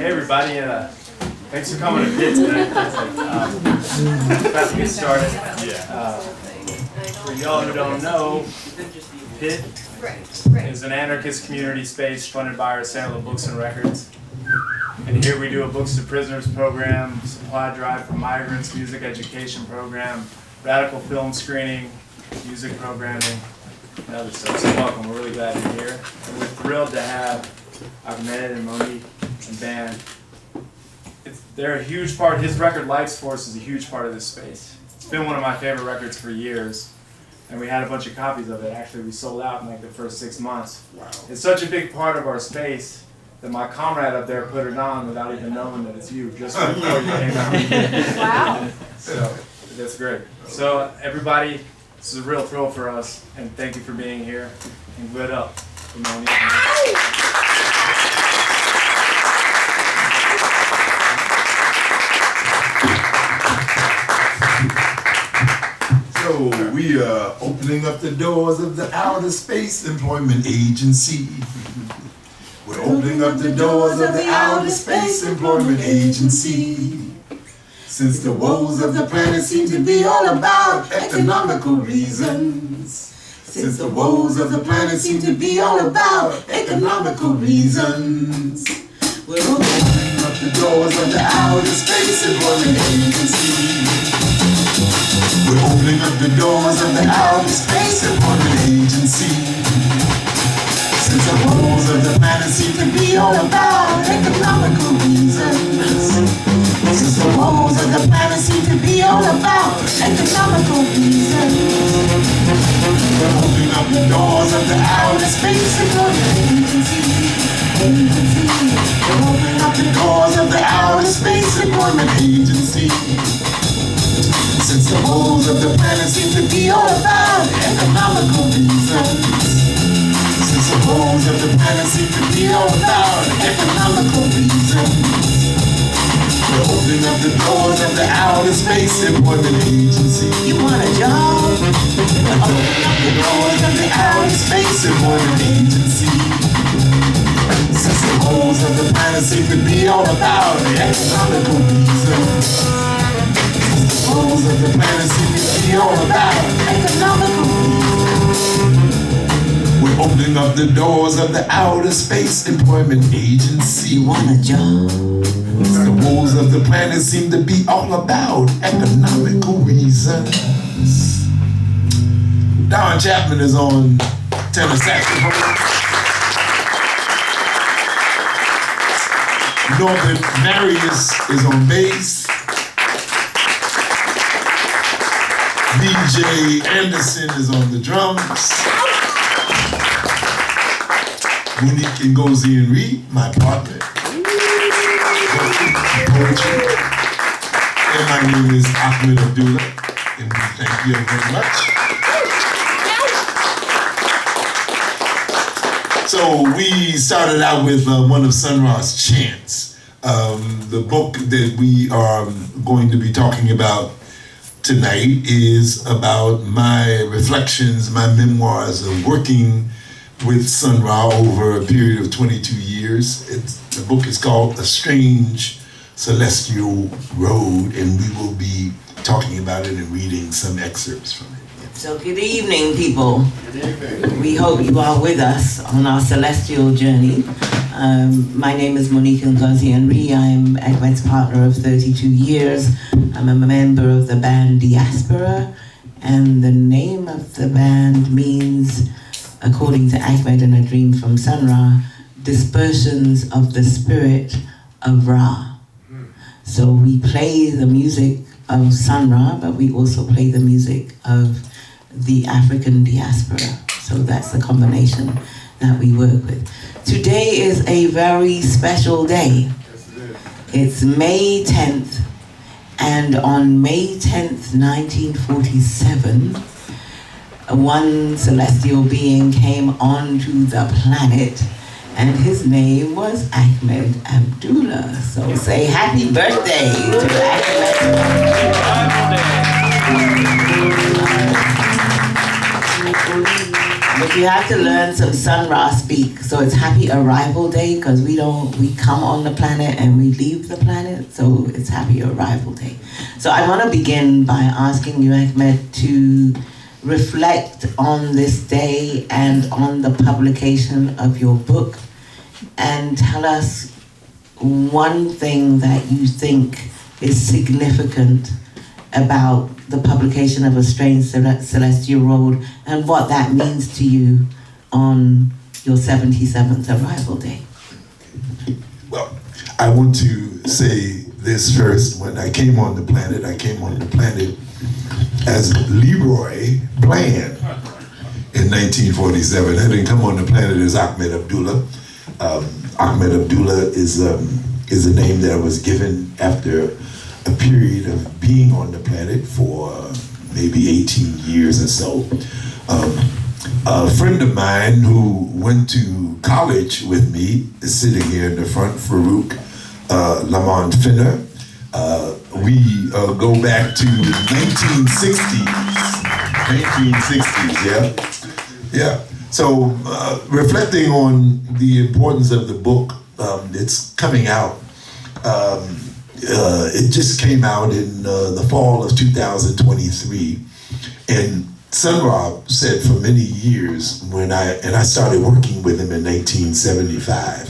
Hey everybody, thanks for coming to P.I.T tonight. About to get started. For y'all who don't know, P.I.T is an anarchist community space funded by our sale of books and records. And here we do a Books to Prisoners program, supply drive for migrants, music education program, radical film screening, music programming, and other stuff. So welcome, we're really glad you're here. And we're thrilled to have Ahmed and Monique and band. They're a huge part, his record Life's Force is a huge part of this space. It's been one of my favorite records for years. And we had a bunch of copies of it. Actually, we sold out in like the first 6 months. Wow. It's such a big part of our space that my comrade up there put it on without even knowing that it's you, just before you came out. Wow. So, that's great. So, everybody, this is a real thrill for us, and thank you for being here. And good up for Monique. So we are opening up the doors of the Outer Space Employment Agency. We're opening up the doors of the Outer Space Employment Agency. Since the woes of the planet seem to be all about economical reasons. Since the woes of the planet seem to be all about economical reasons. We're opening up the doors of the Outer Space Employment Agency. We're opening up the doors of the Outer Space Employment Agency. Since the woes of the planet seem to be all about economical reasons. Since the woes of the planet seem to be all about economical reasons. We're opening up the doors of the Outer Space Employment Agency. We're opening up the doors of the Outer Space Employment Agency. Since the woes of the planet seem to be all about economical reasons. Since the woes of the planet seem to be all about economical reasons. We're opening up the doors of the Outer Space Employment Agency. You want a job? We're opening up the doors of the Outer Space Employment Agency. Since the woes of the planet seem to be all about economical reasons. The woes of the planet seem to be all about economical reasons. We're opening up the doors of the Outer Space Employment Agency. Want a job? The woes of the planet seem to be all about economical reasons. Don Chapman is on tenor saxophone. Norbert Marius is on bass. DJ Anderson is on the drums. Monique and Ngozi and Reed, my partner. Poetry. And my name is Ahmed Abdullah. And we thank you very much. So we started out with one of Sun Ra's chants. The book that we are going to be talking about tonight is about my reflections, my memoirs of working with Sun Ra over a period of 22 years. The book is called A Strange Celestial Road, and we will be talking about it and reading some excerpts from it. So good evening, people. Good evening. We hope you are with us on our celestial journey. My name is Monique Ngozi. I'm Ahmed's partner of 32 years. I'm a member of the band Diaspora, and the name of the band means, according to Ahmed and a Dream from Sun Ra, dispersions of the spirit of Ra. So we play the music of Sun Ra, but we also play the music of the African diaspora. So that's the combination that we work with. Today is a very special day. It's May 10th, and on May 10th, 1947, one celestial being came onto the planet, and his name was Ahmed Abdullah. So say happy birthday to Ahmed. But you have to learn some Sun Ra speak. So it's Happy Arrival Day because we come on the planet and we leave the planet. So it's Happy Arrival Day. So I want to begin by asking you, Ahmed, to reflect on this day and on the publication of your book and tell us one thing that you think is significant about the publication of A Strange Celestial Road and what that means to you on your 77th arrival day. Well, I want to say this first. When I came on the planet as Leroy Bland in 1947. I didn't come on the planet as Ahmed Abdullah. Ahmed Abdullah is a name that was given after a period of being on the planet for maybe 18 years or so. A friend of mine who went to college with me is sitting here in the front, Farouk Lamont Finner. We go back to the 1960s, yeah. So reflecting on the importance of the book, it's coming out. It just came out in the fall of 2023, and Sun Ra said for many years I started working with him in 1975.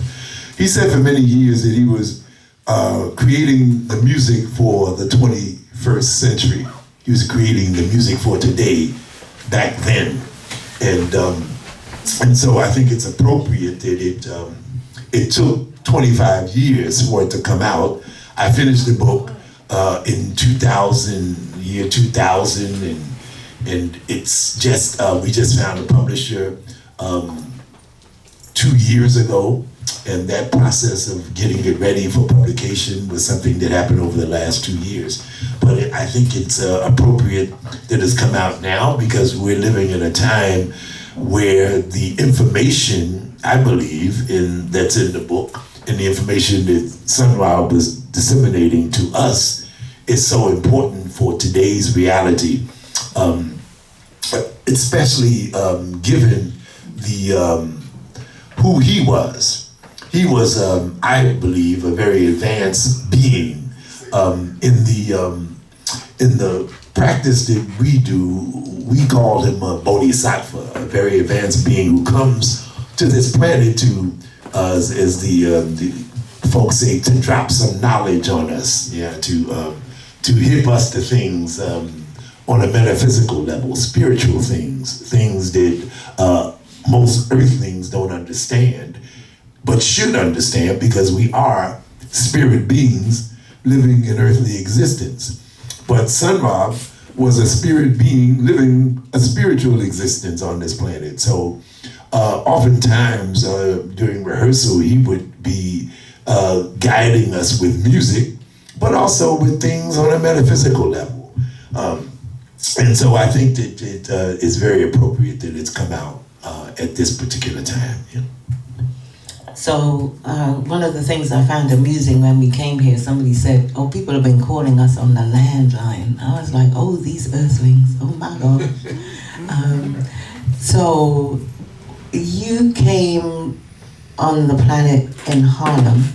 He said for many years that he was creating the music for the 21st century. He was creating the music for today, back then, and so I think it's appropriate that it took 25 years for it to come out. I finished the book in 2000, and it's just, we just found a publisher 2 years ago, and that process of getting it ready for publication was something that happened over the last 2 years. But I think it's appropriate that it's come out now because we're living in a time where the information, I believe, that's in the book, and the information that Sun Ra was disseminating to us is so important for today's reality, especially given who he was. He was, I believe, a very advanced being in the practice that we do. We call him a bodhisattva, a very advanced being who comes to this planet to, as the folks say, to drop some knowledge on us, to hip us to things on a metaphysical level, spiritual things that most earthlings don't understand, but should understand because we are spirit beings living in earthly existence. But Sun Ra was a spirit being living a spiritual existence on this planet. So oftentimes during rehearsal, he would be guiding us with music, but also with things on a metaphysical level. And so I think that it is very appropriate that it's come out at this particular time. Yeah. So one of the things I found amusing when we came here, somebody said, oh, people have been calling us on the landline. I was like, oh, these earthlings, oh my God. So you came on the planet in Harlem.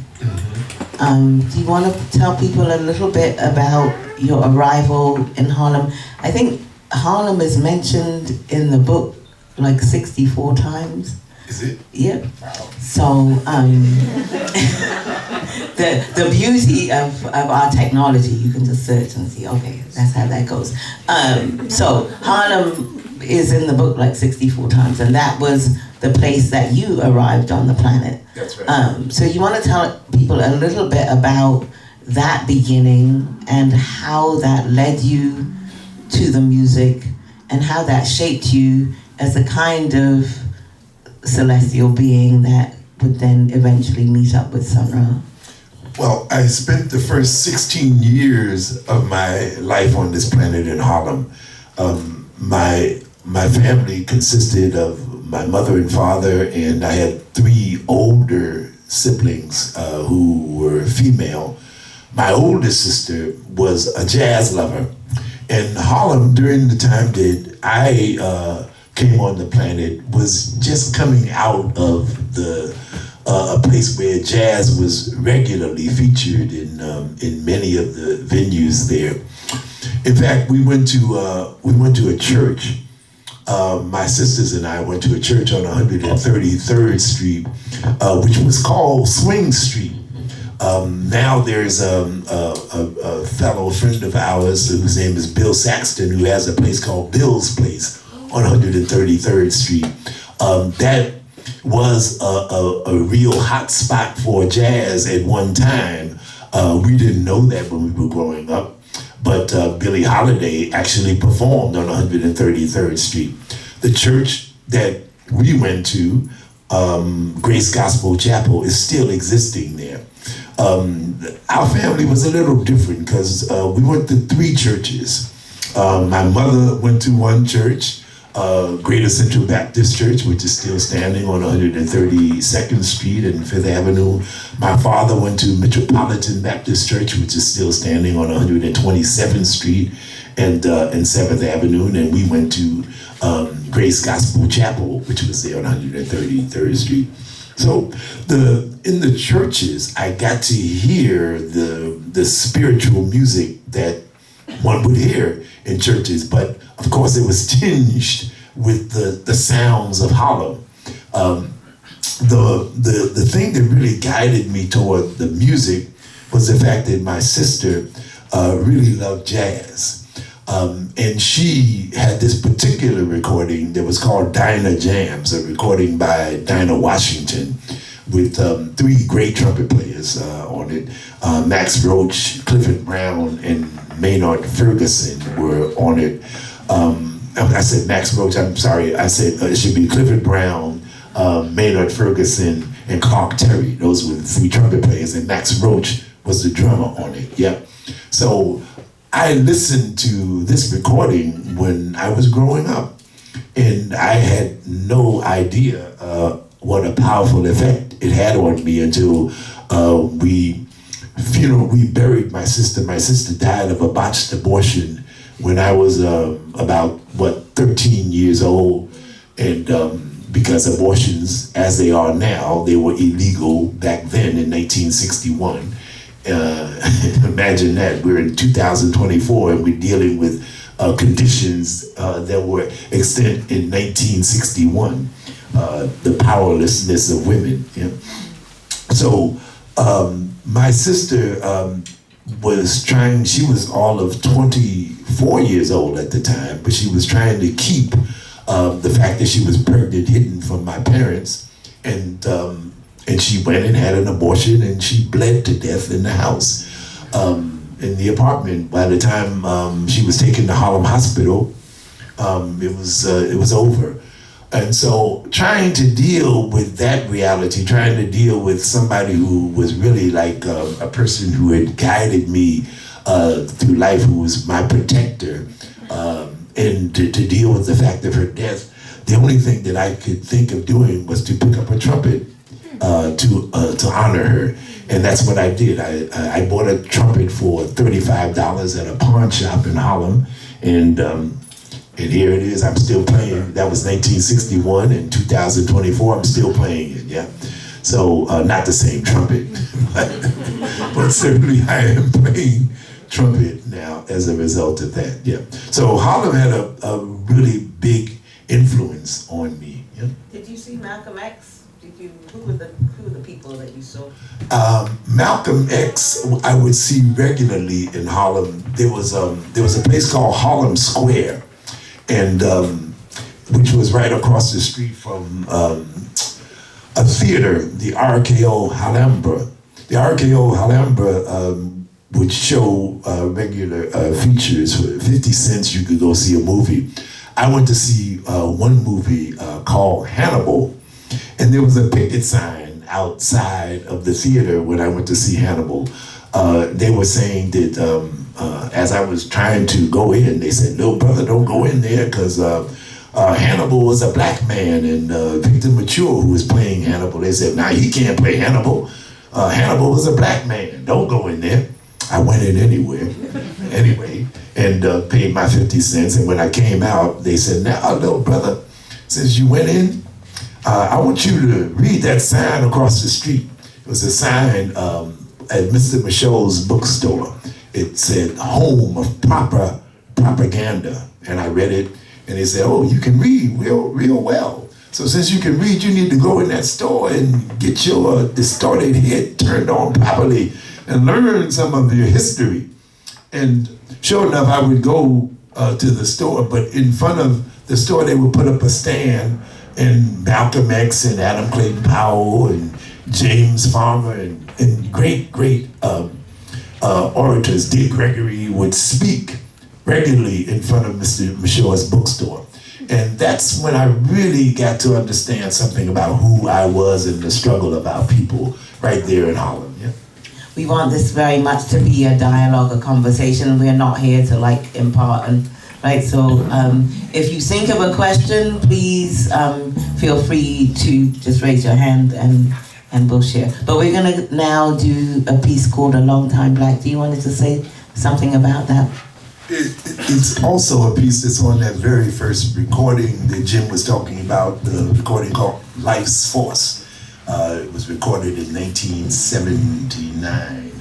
Do you want to tell people a little bit about your arrival in Harlem? I think Harlem is mentioned in the book like 64 times. Is it? Yep. Wow. So the beauty of our technology, you can just search and see, okay, that's how that goes. So Harlem is in the book like 64 times, and that was the place that you arrived on the planet. That's right. So you want to tell people a little bit about that beginning and how that led you to the music and how that shaped you as a kind of celestial being that would then eventually meet up with Sun Ra. Well, I spent the first 16 years of my life on this planet in Harlem. My family consisted of my mother and father, and I had 3 older siblings who were female. My oldest sister was a jazz lover. And Harlem, during the time that I came on the planet was just coming out of a place where jazz was regularly featured in many of the venues there. In fact, we went to a church. My sisters and I went to a church on 133rd Street, which was called Swing Street. Now there's a fellow friend of ours whose name is Bill Saxton, who has a place called Bill's Place on 133rd Street. That was a real hot spot for jazz at one time. We didn't know that when we were growing up. But Billie Holiday actually performed on 133rd Street. The church that we went to, Grace Gospel Chapel, is still existing there. Our family was a little different because we went to 3 churches. My mother went to one church, Greater Central Baptist Church, which is still standing on 132nd Street and 5th Avenue. My father went to Metropolitan Baptist Church, which is still standing on 127th Street and 7th Avenue. And we went to Grace Gospel Chapel, which was there on 133rd Street. So in the churches, I got to hear the spiritual music that one would hear in churches, but of course it was tinged with the sounds of Harlem. The thing that really guided me toward the music was the fact that my sister really loved jazz. And she had this particular recording that was called Dinah Jams, a recording by Dinah Washington with 3 great trumpet players on it. Max Roach, Clifford Brown, and Maynard Ferguson were on it. I said Max Roach, I'm sorry. I said it should be Clifford Brown, Maynard Ferguson, and Clark Terry. Those were the 3 trumpet players, and Max Roach was the drummer on it, yeah. So I listened to this recording when I was growing up, and I had no idea what a powerful effect it had on me until we buried my sister. My sister died of a botched abortion when I was about 13 years old, and because abortions, as they are now, they were illegal back then in 1961. Imagine that, we're in 2024 and we're dealing with conditions that were extant in 1961, the powerlessness of women. Yeah. So my sister was trying, she was all of 24 years old at the time, but she was trying to keep the fact that she was pregnant hidden from my parents, and she went and had an abortion, and she bled to death in the house, in the apartment. By the time she was taken to Harlem Hospital, it was over. And so trying to deal with that reality, trying to deal with somebody who was really like a person who had guided me through life, who was my protector, and to deal with the fact of her death, the only thing that I could think of doing was to pick up a trumpet to honor her. And that's what I did. I bought a trumpet for $35 at a pawn shop in Harlem, and here it is. I'm still playing. That was 1961. In 2024, I'm still playing it. Yeah. So not the same trumpet, but certainly I am playing trumpet now as a result of that. Yeah. So Harlem had a really big influence on me. Yeah. Did you see Malcolm X? Who were the people that you saw? Malcolm X, I would see regularly in Harlem. There was a place called Harlem Square, and which was right across the street from a theater, the RKO Alhambra. The RKO Alhambra would show regular features. For 50 cents, you could go see a movie. I went to see one movie called Hannibal, and there was a picket sign outside of the theater when I went to see Hannibal. They were saying that as I was trying to go in, they said, "No, brother, don't go in there, because Hannibal was a black man, and Victor Mature, who was playing Hannibal, they said, nah, he can't play Hannibal. Hannibal was a black man. Don't go in there." I went in anyway, and paid my 50 cents. And when I came out, they said, "Now, no, brother, since you went in, I want you to read that sign across the street. It was a sign at Mr. Michel's bookstore. It said, home of proper propaganda. And I read it, and they said, oh, you can read real well. So since you can read, you need to go in that store and get your distorted head turned on properly and learn some of your history. And sure enough, I would go to the store, but in front of the store, they would put up a stand, and Malcolm X and Adam Clayton Powell and James Farmer and great orators, Dick Gregory, would speak regularly in front of Mr. Michel's bookstore. And that's when I really got to understand something about who I was and the struggle about people right there in Harlem. Yeah. We want this very much to be a dialogue, a conversation. We're not here to like impart and right. So if you think of a question, please feel free to just raise your hand and we'll share. But we're gonna now do a piece called A Long Time Black. Do you want to say something about that? It's also a piece that's on that very first recording that Jim was talking about, the recording called Life's Force. It was recorded in 1979.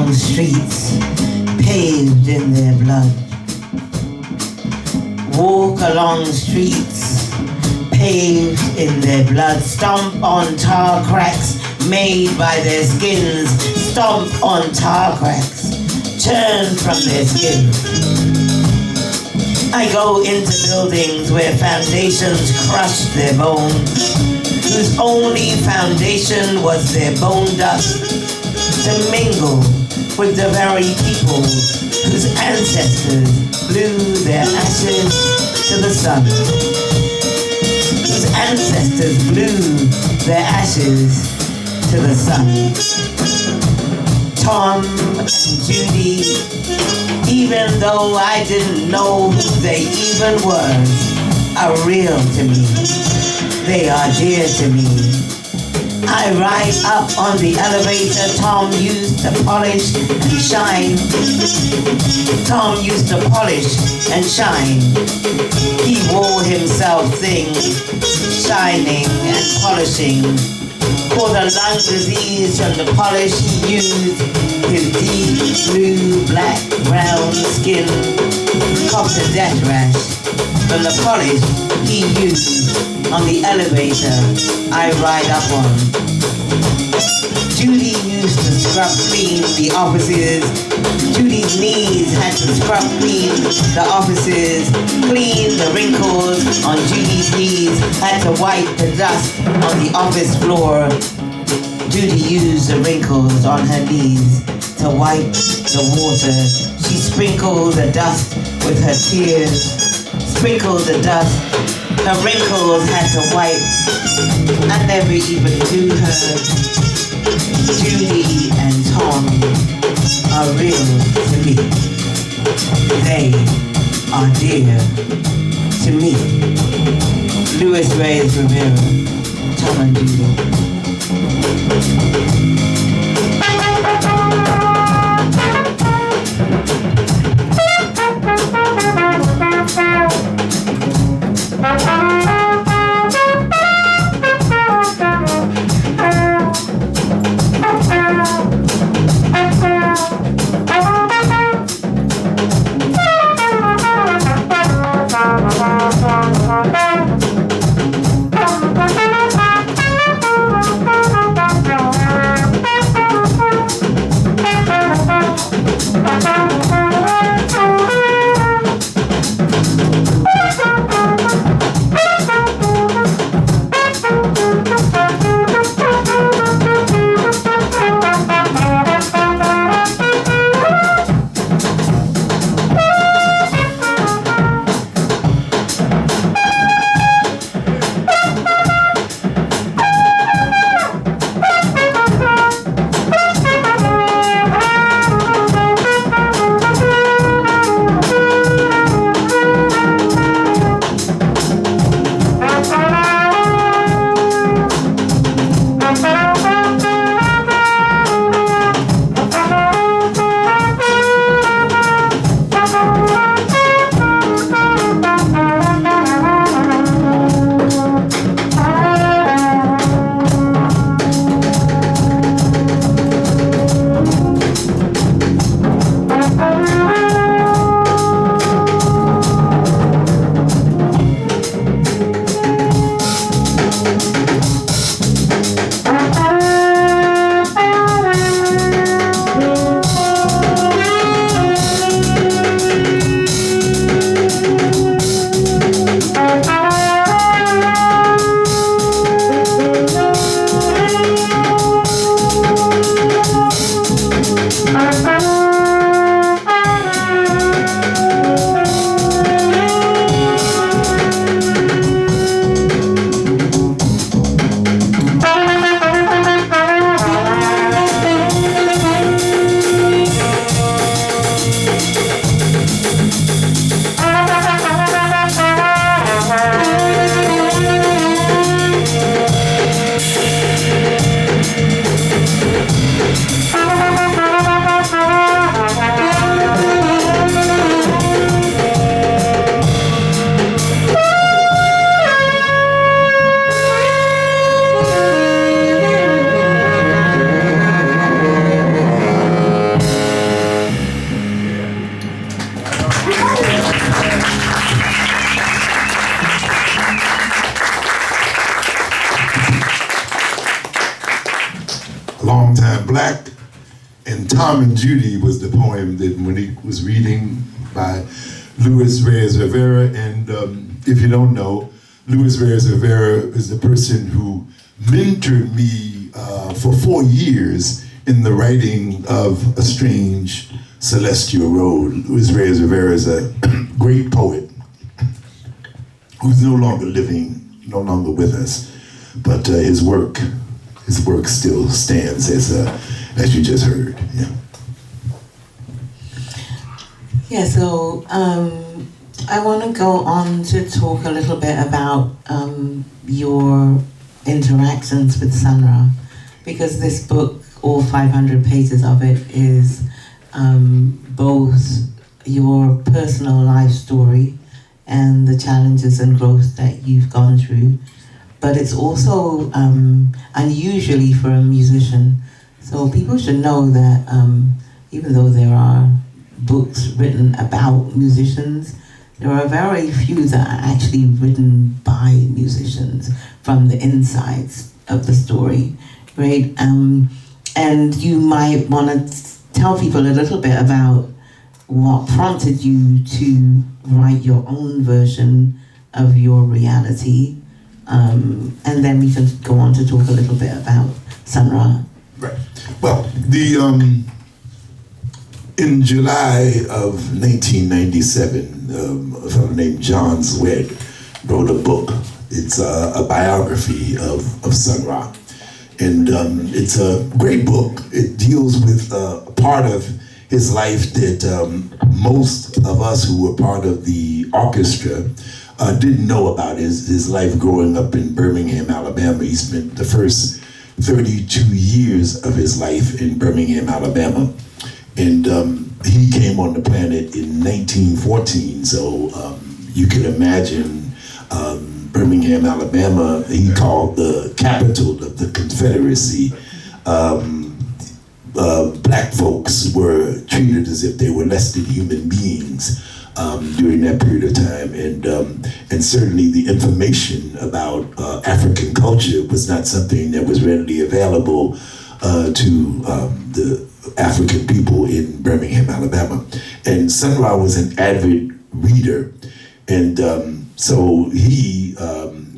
along streets paved in their blood. Walk along streets paved in their blood. Stomp on tar cracks made by their skins. Stomp on tar cracks turned from their skins. I go into buildings where foundations crushed their bones, whose only foundation was their bone dust, to mingle with the very people whose ancestors blew their ashes to the sun. Whose ancestors blew their ashes to the sun. Tom and Judy, even though I didn't know who they even were, are real to me. They are dear to me. I ride up on the elevator Tom used to polish and shine. Tom used to polish and shine. He wore himself things, shining and polishing. For the lung disease from the polish he used, his deep blue, black, brown skin copped a death rash from the polish he used on the elevator I ride up on. Judy used to scrub clean the offices. Judy's knees had to scrub clean the offices, clean the wrinkles on Judy's knees, had to wipe the dust on the office floor. Judy used the wrinkles on her knees to wipe the water. She sprinkled the dust with her tears, sprinkled the dust. Her wrinkles had to wipe. I never even knew her. Judy and Tom are real to me. They are dear to me. Louis Reyes Rivera, Tom and Judy. Tom and Judy was the poem that Monique was reading by Luis Reyes Rivera. And if you don't know, Luis Reyes Rivera is the person who mentored me for 4 years in the writing of A Strange Celestial Road. Luis Reyes Rivera is a great poet who's no longer living, no longer with us, but his work still stands as you just heard. Yeah. Yeah. So I want to go on to talk a little bit about your interactions with Sun Ra, because this book, all 500 pages of it, is both your personal life story and the challenges and growth that you've gone through, but it's also unusually for a musician. So people should know that even though there are books written about musicians, there are very few that are actually written by musicians from the insides of the story, right? And you might want to tell people a little bit about what prompted you to write your own version of your reality, and then we can go on to talk a little bit about Sun Ra. Right. Well, in July of 1997, a fellow named John Zwed wrote a book. It's a biography of Sun Ra. And it's a great book. It deals with a part of his life that most of us who were part of the orchestra didn't know about. His life growing up in Birmingham, Alabama. He spent the first 32 years of his life in Birmingham, Alabama. And he came on the planet in 1914, so you can imagine Birmingham, Alabama, he called the capital of the Confederacy. Black folks were treated as if they were less than human beings during that period of time, and certainly the information about African culture was not something that was readily available to the African people in Birmingham, Alabama. And Sun Ra was an avid reader, and so he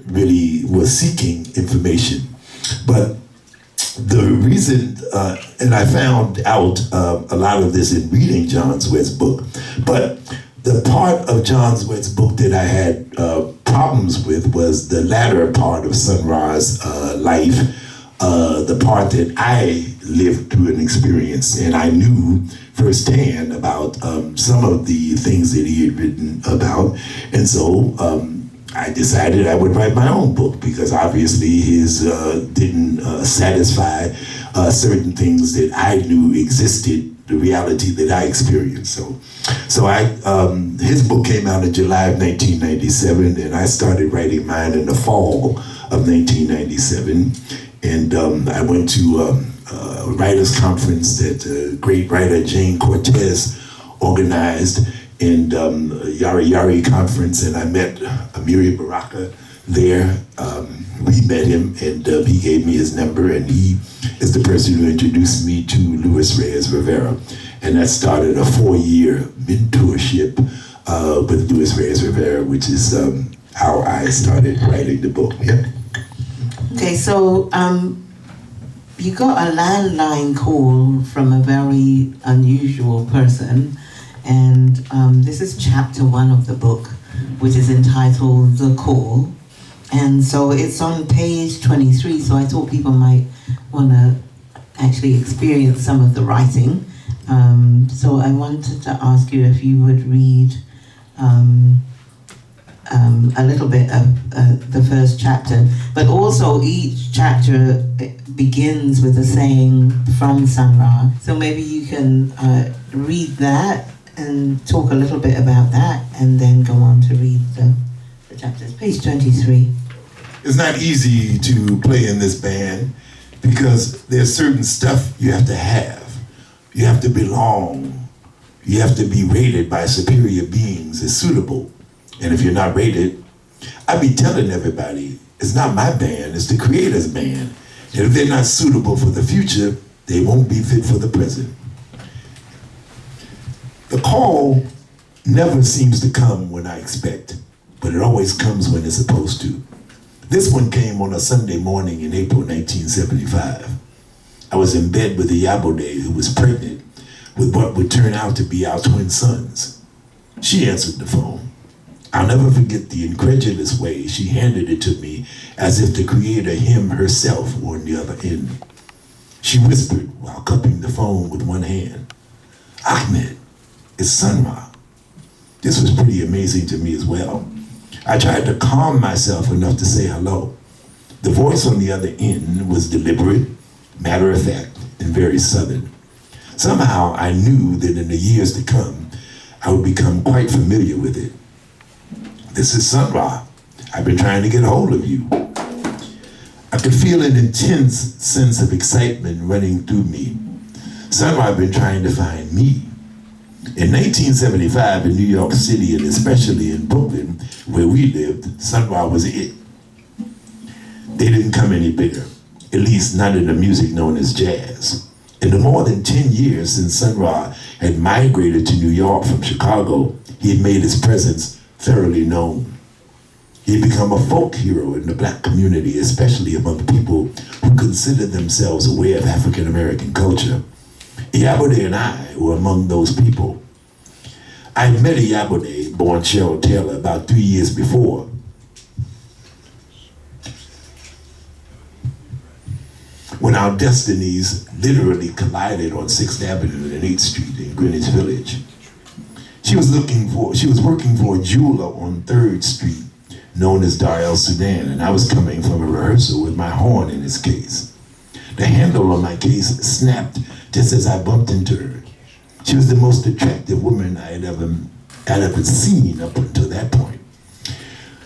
really was seeking information. But the reason, and I found out a lot of this in reading John Zwed's book, but the part of John Zwed's book that I had problems with was the latter part of Sun Ra's life, the part that I lived through and experienced, and I knew firsthand about some of the things that he had written about. And so I decided I would write my own book, because obviously his didn't satisfy certain things that I knew existed, the reality that I experienced. So his book came out in July of 1997, and I started writing mine in the fall of 1997. And I went to a writers' conference that great writer Jane Cortez organized, and Yari Yari conference, and I met Amiri Baraka there. We met him, and he gave me his number, and he is the person who introduced me to Luis Reyes Rivera. And that started a 4-year mentorship with Luis Reyes Rivera, which is how I started writing the book. Yeah. Okay, so you got a landline call from a very unusual person, and this is chapter 1 of the book, which is entitled The Call. And so it's on page 23, so I thought people might want to actually experience some of the writing. So I wanted to ask you if you would read a little bit of the first chapter, but also each chapter begins with a saying from Sun Ra. So maybe you can read that and talk a little bit about that, and then go on to read the chapters. Page 23. It's not easy to play in this band, because there's certain stuff you have to have. You have to belong. You have to be rated by superior beings as suitable. And if you're not rated, I be telling everybody, it's not my band, it's the Creator's band. And if they're not suitable for the future, they won't be fit for the present. The call never seems to come when I expect, but it always comes when it's supposed to. This one came on a Sunday morning in April 1975. I was in bed with a Yabode who was pregnant with what would turn out to be our twin sons. She answered the phone. I'll never forget the incredulous way she handed it to me, as if the creator him herself were on the other end. She whispered while cupping the phone with one hand, "Ahmed, it's Sun Ra." This was pretty amazing to me as well. I tried to calm myself enough to say hello. The voice on the other end was deliberate, matter of fact, and very southern. Somehow I knew that in the years to come, I would become quite familiar with it. "This is Sun Ra. I've been trying to get a hold of you." I could feel an intense sense of excitement running through me. Sun Ra had been trying to find me. In 1975 in New York City, and especially in Brooklyn, where we lived, Sun Ra was it. They didn't come any bigger, at least not in the music known as jazz. In the more than 10 years since Sun Ra had migrated to New York from Chicago, he had made his presence thoroughly known. He had become a folk hero in the black community, especially among people who considered themselves aware of African American culture. Yabode and I were among those people. I had met a Yabode, born Cheryl Taylor, about 3 years before. When our destinies literally collided on 6th Avenue and 8th Street in Greenwich Village. She was working for a jeweler on 3rd Street, known as Dar El Sudan, and I was coming from a rehearsal with my horn in his case. The handle on my case snapped just as I bumped into her. She was the most attractive woman I had ever seen up until that point.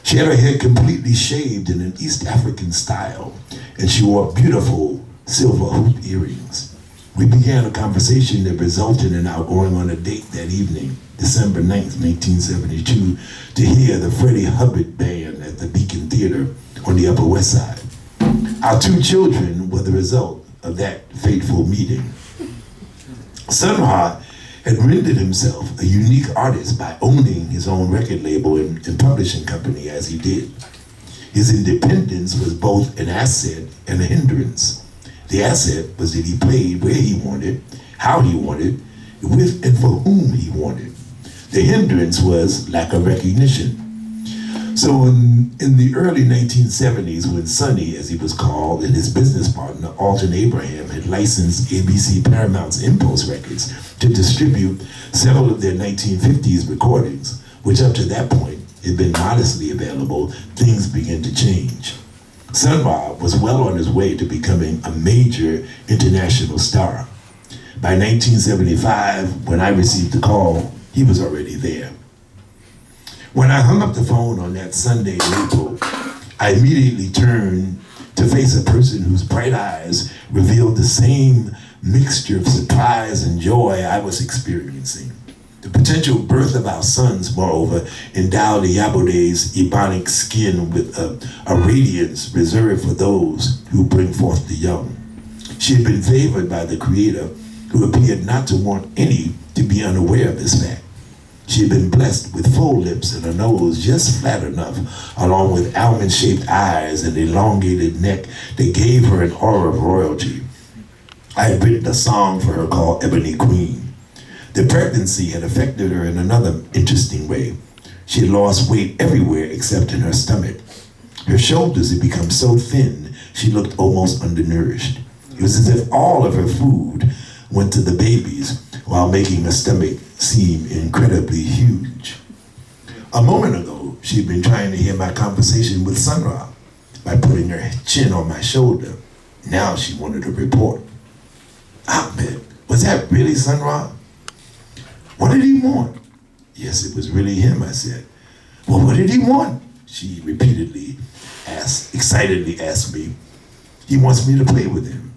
She had her hair completely shaved in an East African style, and she wore beautiful silver hoop earrings. We began a conversation that resulted in our going on a date that evening, December 9th, 1972, to hear the Freddie Hubbard Band at the Beacon Theater on the Upper West Side. Our 2 children were the result of that fateful meeting. Sun Ra had rendered himself a unique artist by owning his own record label and publishing company as he did. His independence was both an asset and a hindrance. The asset was that he played where he wanted, how he wanted, with and for whom he wanted. The hindrance was lack of recognition. So in the early 1970s, when Sonny, as he was called, and his business partner, Alton Abraham, had licensed ABC Paramount's Impulse Records to distribute several of their 1950s recordings, which up to that point had been modestly available, things began to change. Sun Ra was well on his way to becoming a major international star. By 1975, when I received the call, he was already there. When I hung up the phone on that Sunday in April, I immediately turned to face a person whose bright eyes revealed the same mixture of surprise and joy I was experiencing. The potential birth of our sons, moreover, endowed the Yabode's ebonic skin with a radiance reserved for those who bring forth the young. She had been favored by the Creator, who appeared not to want any to be unaware of this fact. She had been blessed with full lips and a nose just flat enough, along with almond-shaped eyes and elongated neck that gave her an aura of royalty. I had written a song for her called Ebony Queen. The pregnancy had affected her in another interesting way. She had lost weight everywhere except in her stomach. Her shoulders had become so thin, she looked almost undernourished. It was as if all of her food went to the babies while making her stomach seem incredibly huge. A moment ago, she'd been trying to hear my conversation with Sun Ra by putting her chin on my shoulder. Now she wanted a report. Ahmed, was that really Sun Ra? What did he want? Yes, it was really him, I said. Well, what did he want? She repeatedly excitedly asked me. He wants me to play with him.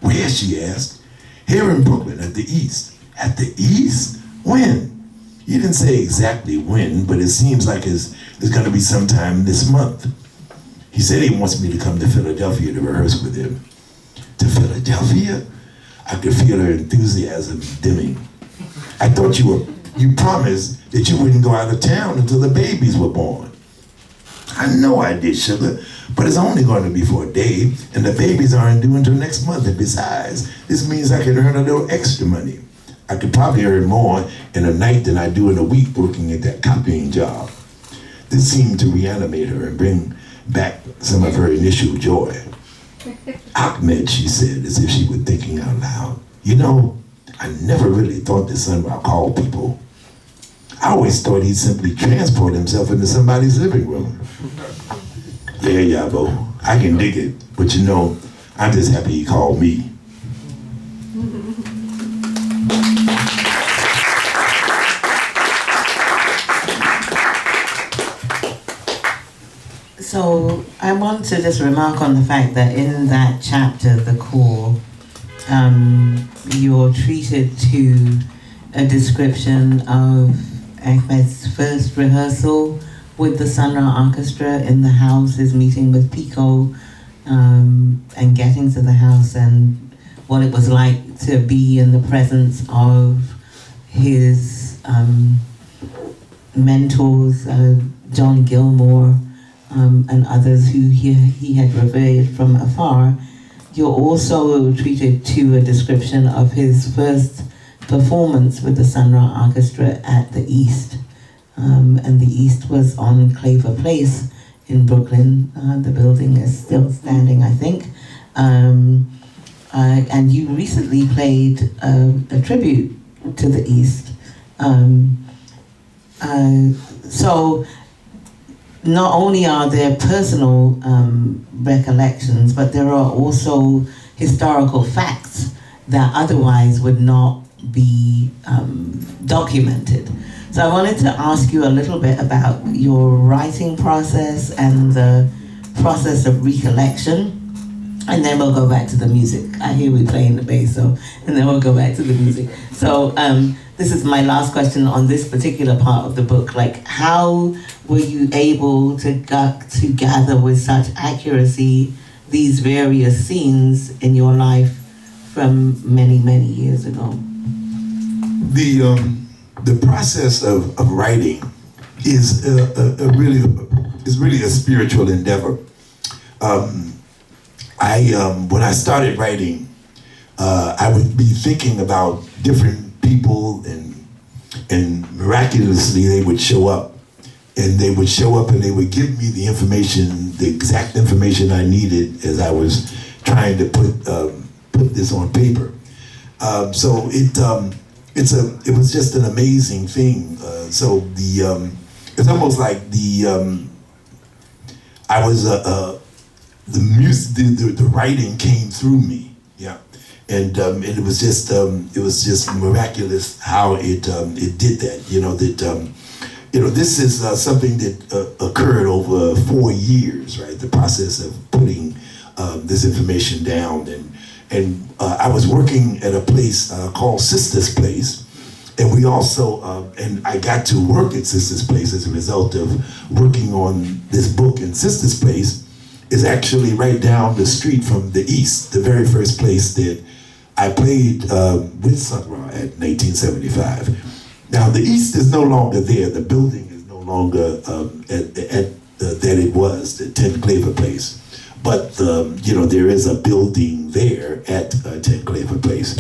Where, she asked. Here in Brooklyn, at the East. At the East? When? He didn't say exactly when, but it seems like it's going to be sometime this month. He said he wants me to come to Philadelphia to rehearse with him. To Philadelphia? I could feel her enthusiasm dimming. I thought you were you promised that you wouldn't go out of town until the babies were born. I know I did, sugar, but it's only going to be for a day, and the babies aren't due until next month. And besides, this means I could earn a little extra money. I could probably earn more in a night than I do in a week working at that copying job. This seemed to reanimate her and bring back some of her initial joy. Ahmed, she said, as if she were thinking out loud, you know, I never really thought that Sun Ra called people. I always thought he'd simply transport himself into somebody's living room. Yeah, Yabo, I can dig it, but you know, I'm just happy he called me. So I want to just remark on the fact that in that chapter, the core, you're treated to a description of Ahmed's first rehearsal with the Sun Ra Arkestra in the house, his meeting with Pico, and getting to the house, and what it was like to be in the presence of his mentors, John Gilmore, and others who he had revered from afar. You're also treated to a description of his first performance with the Sun Ra Arkestra at the East. And the East was on Claver Place in Brooklyn. The building is still standing, I think. And you recently played a tribute to the East. So not only are there personal recollections, but there are also historical facts that otherwise would not be documented. So I wanted to ask you a little bit about your writing process and the process of recollection, and then we'll go back to the music. I hear we playing the bass, so, and then we'll go back to the music. So this is my last question on this particular part of the book. Like, how were you able to gather with such accuracy these various scenes in your life from many, many years ago? The process of writing is really a spiritual endeavor. When I started writing, I would be thinking about different people, and miraculously they would show up. And they would show up and they would give me the information, the exact information I needed as I was trying to put this on paper. So it was just an amazing thing. It's almost like the writing came through me, yeah, and it was just miraculous how it did that. This is something that occurred over 4 years, right? The process of putting this information down, and I was working at a place called Sister's Place, and we also and I got to work at Sister's Place as a result of working on this book. And Sister's Place is actually right down the street from the East, the very first place that I played with Sun Ra at 1975. Now the East is no longer there. The building is no longer that it was, the 10 Claver Place. But there is a building there at 10 Claver Place.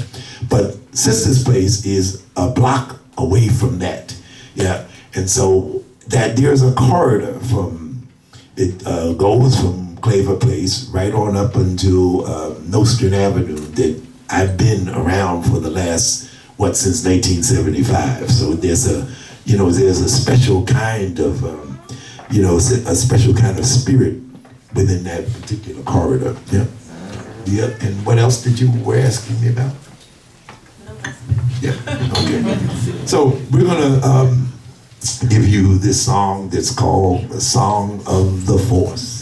But Sister's Place is a block away from that, yeah. And so that there's a corridor it goes from Claver Place right on up until Nostrand Avenue that I've been around for the last, since 1975. So there's a special kind of, a special kind of spirit within that particular corridor. Yeah. Yeah. And what else were asking me about? Yeah. Okay. So we're gonna give you this song that's called "The Song of the Force."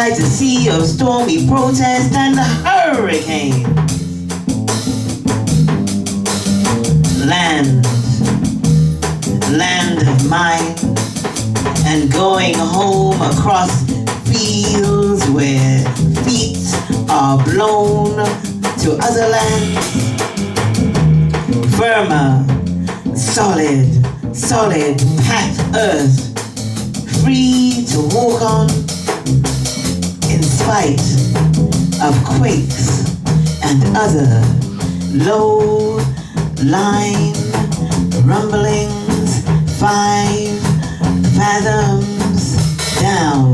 like the sea of stormy protest and the hurricane. Land of mine, and going home across fields where feet are blown to other lands. Firmer, solid, packed earth, free to walk on in spite of quakes and other low-lying rumblings, 5 fathoms down.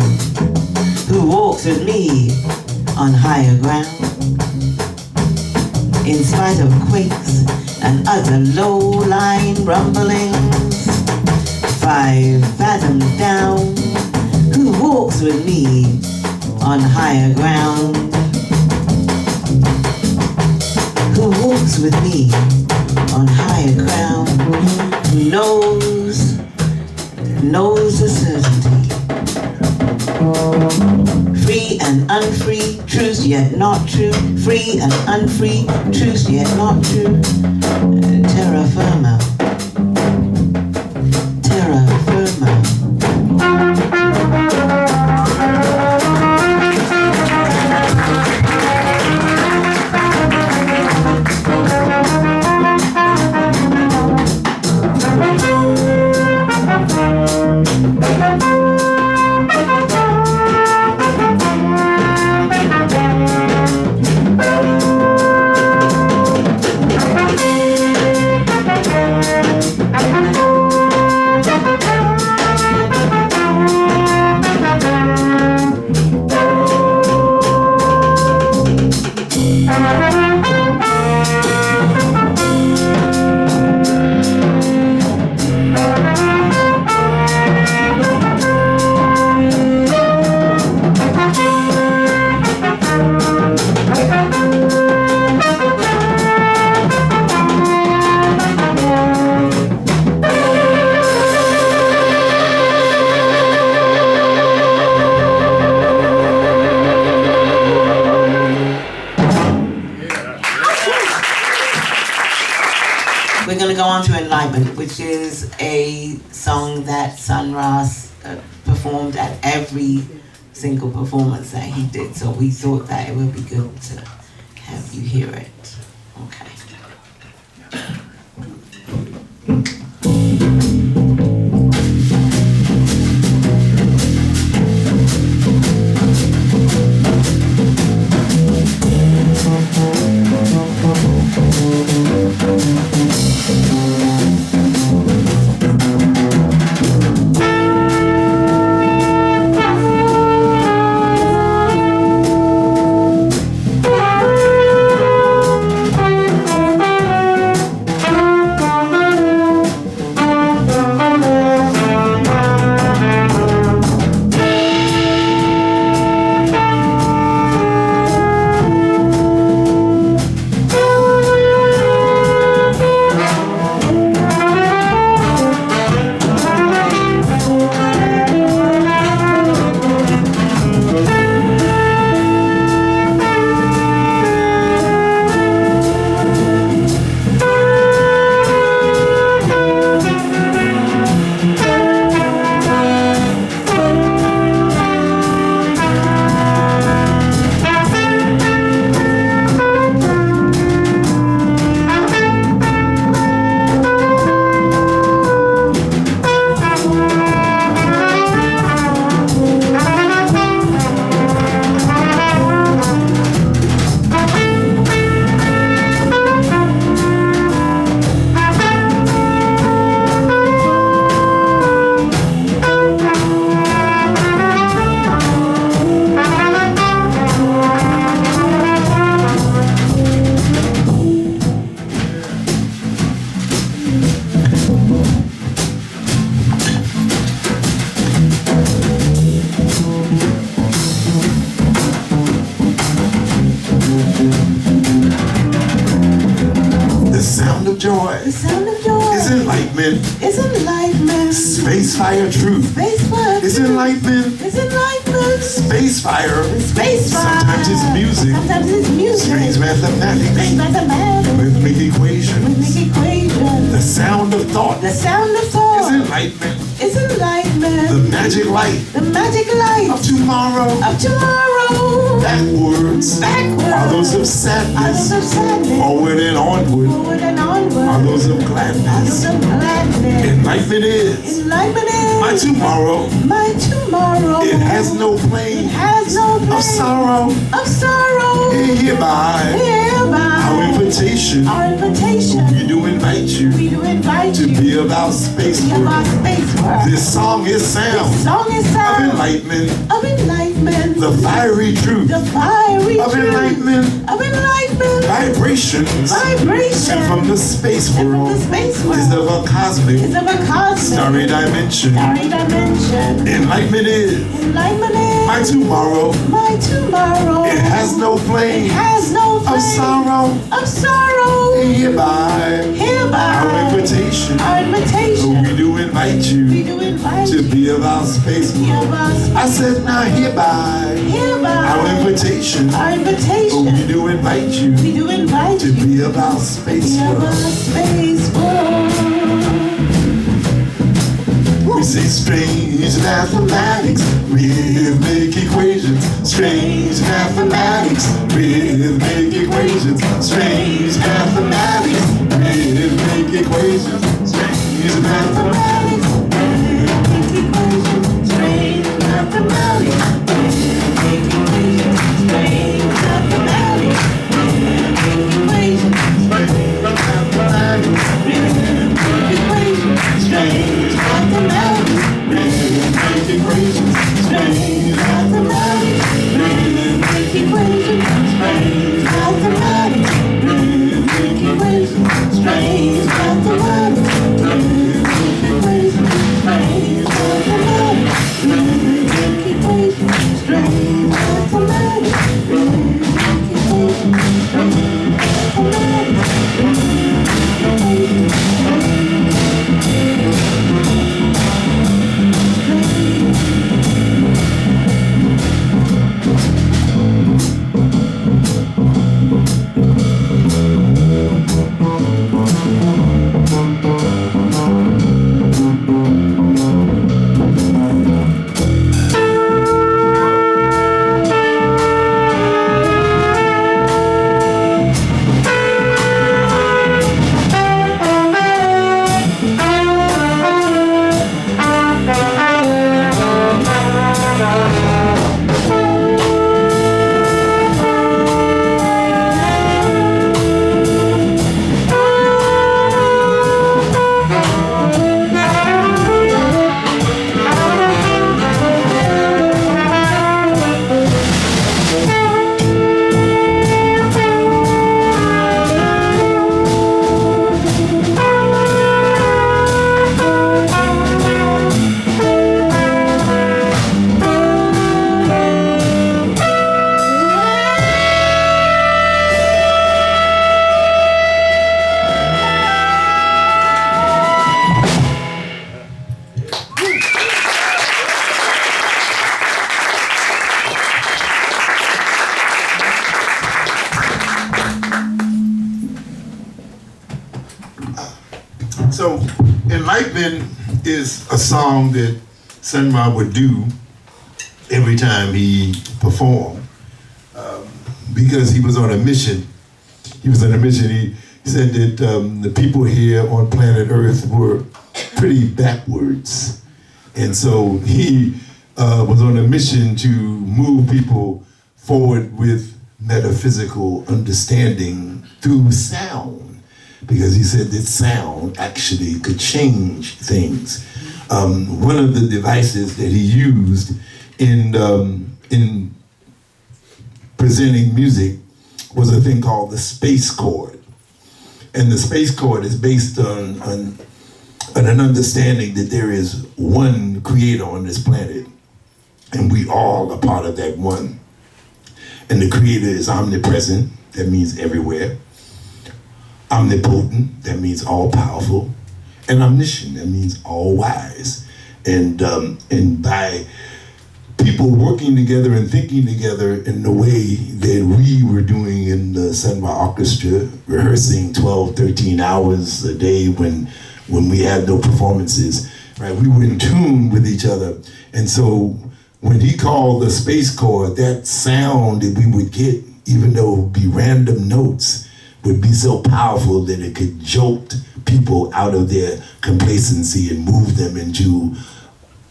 Who walks with me on higher ground? In spite of quakes and other low-lying rumblings, 5 fathoms down. Who walks with me on higher ground? Who walks with me on higher ground? Who knows the certainty. Free and unfree, truth yet not true. Free and unfree, truth yet not true. Terra firma. Terra firma. Which is a song that Sun Ra performed at every single performance that he did. So we thought that it would be good to have you hear it. Okay. The sound of joy is enlightenment. Space fire truth Space fire is enlightenment. Space fire. Space fire. Sometimes it's music. Sometimes it's music. Strange mathematics. Strange mathematics. Rhythmic equations. Rhythmic equations. The sound of thought. The sound of thought. Is enlightenment. It's enlightenment. The magic light. The magic light. Of tomorrow. Of tomorrow. Backwards. Backwards. Are those of Are sadness. those of sadness. Forward and onward. Forward and onward. Are those of Are gladness. those of gladness. Enlightenment is. Enlightenment is. My tomorrow. My tomorrow. It has no plane. It has no plane. Of sorrow. Of sorrow. Hereby. Hereby. Our invitation. Our invitation. We do invite you. We do invite To you. be about space Be work. about space work. This song is sound. This song is Of sound. enlightenment. Of enlightenment. The fiery truth. The fiery Of truth. enlightenment. Of enlightenment. Vibrations. Vibration. Sent from the space And from world. the space world. Is of a cosmic. Is of a cosmic. Starry dimension. Starry dimension. Enlightenment is. Enlightenment is. My tomorrow. My tomorrow. It has no It plane. has no Of plane. sorrow. Of sorrow. Hereby. Hereby. Our invitation. Our invitation. We do invite We you. do invite To you. be about space Be work. about I said now hereby. Hereby. Our invitation. Our We invitation. do invite you. We do invite To you. be about space Be work. about space world. We say strange mathematics, rhythmic equations. Strange mathematics, rhythmic equations. Strange mathematics, rhythmic equations. Strange mathematics, Rhythmic equations. Strange mathematics. Rhythmic equations. Strange mathematics. Rhythmic equations. strange mathematics, Rhythmic equations. Strange mathematics. rhythmic equations. Strange mathematics. Rhythmic equations. Strange mathematics. Rhythmic equations. Strange mathematics. Rhythmic equations. Strange mathematics. Rhythmic equations. Strange mathematics. Rhythmic equations. Strange So, Enlightenment is a song that Sun Ra would do every time he performed because he was on a mission. He was on a mission. He said that the people here on planet Earth were pretty backwards. And so he was on a mission to move people forward with metaphysical understanding through sound. Because he said that sound actually could change things. One of the devices that he used in presenting music was a thing called the space chord. And the space chord is based on an understanding that there is one creator on this planet, and we all are part of that one. And the creator is omnipresent, that means everywhere. Omnipotent, that means all powerful, and omniscient, that means all wise. And by people people working together and thinking together in the way that we were doing in the Sun Ra Arkestra, rehearsing 12, 13 hours a day when we had no performances, right? We were in tune with each other. And so when he called the space chord, that sound that we would get, even though it would be random notes, would be so powerful that it could jolt people out of their complacency and move them into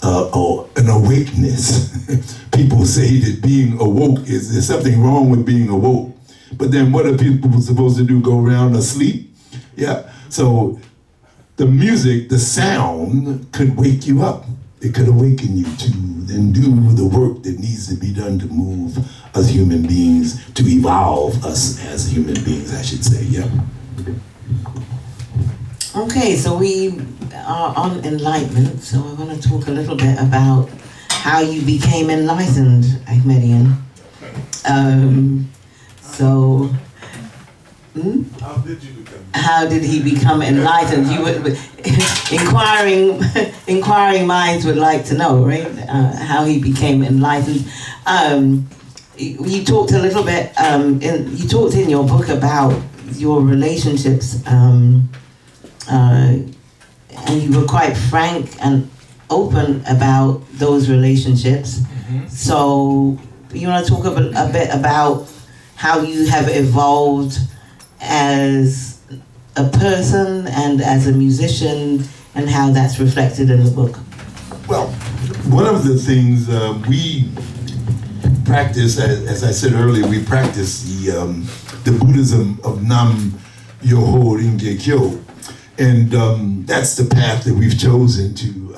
an awakeness. People say that being awoke there's something wrong with being awoke. But then what are people supposed to do? Go around asleep? Yeah. So the music, the sound could wake you up. It could awaken you to then do the work that needs to be done to move us human beings, to evolve us as human beings, I should say. Yeah. Okay, so we are on enlightenment, so I want to talk a little bit about how you became enlightened, Ahmedian. How did he become enlightened? You would, inquiring minds would like to know, right? How he became enlightened. You talked a little bit. You talked in your book about your relationships. And you were quite frank and open about those relationships. Mm-hmm. So you want to talk a bit about how you have evolved as a person and as a musician, and how that's reflected in the book? Well, one of the things we practice, as I said earlier, we practice the Buddhism of Nam Myoho Renge Kyo. And that's the path that we've chosen to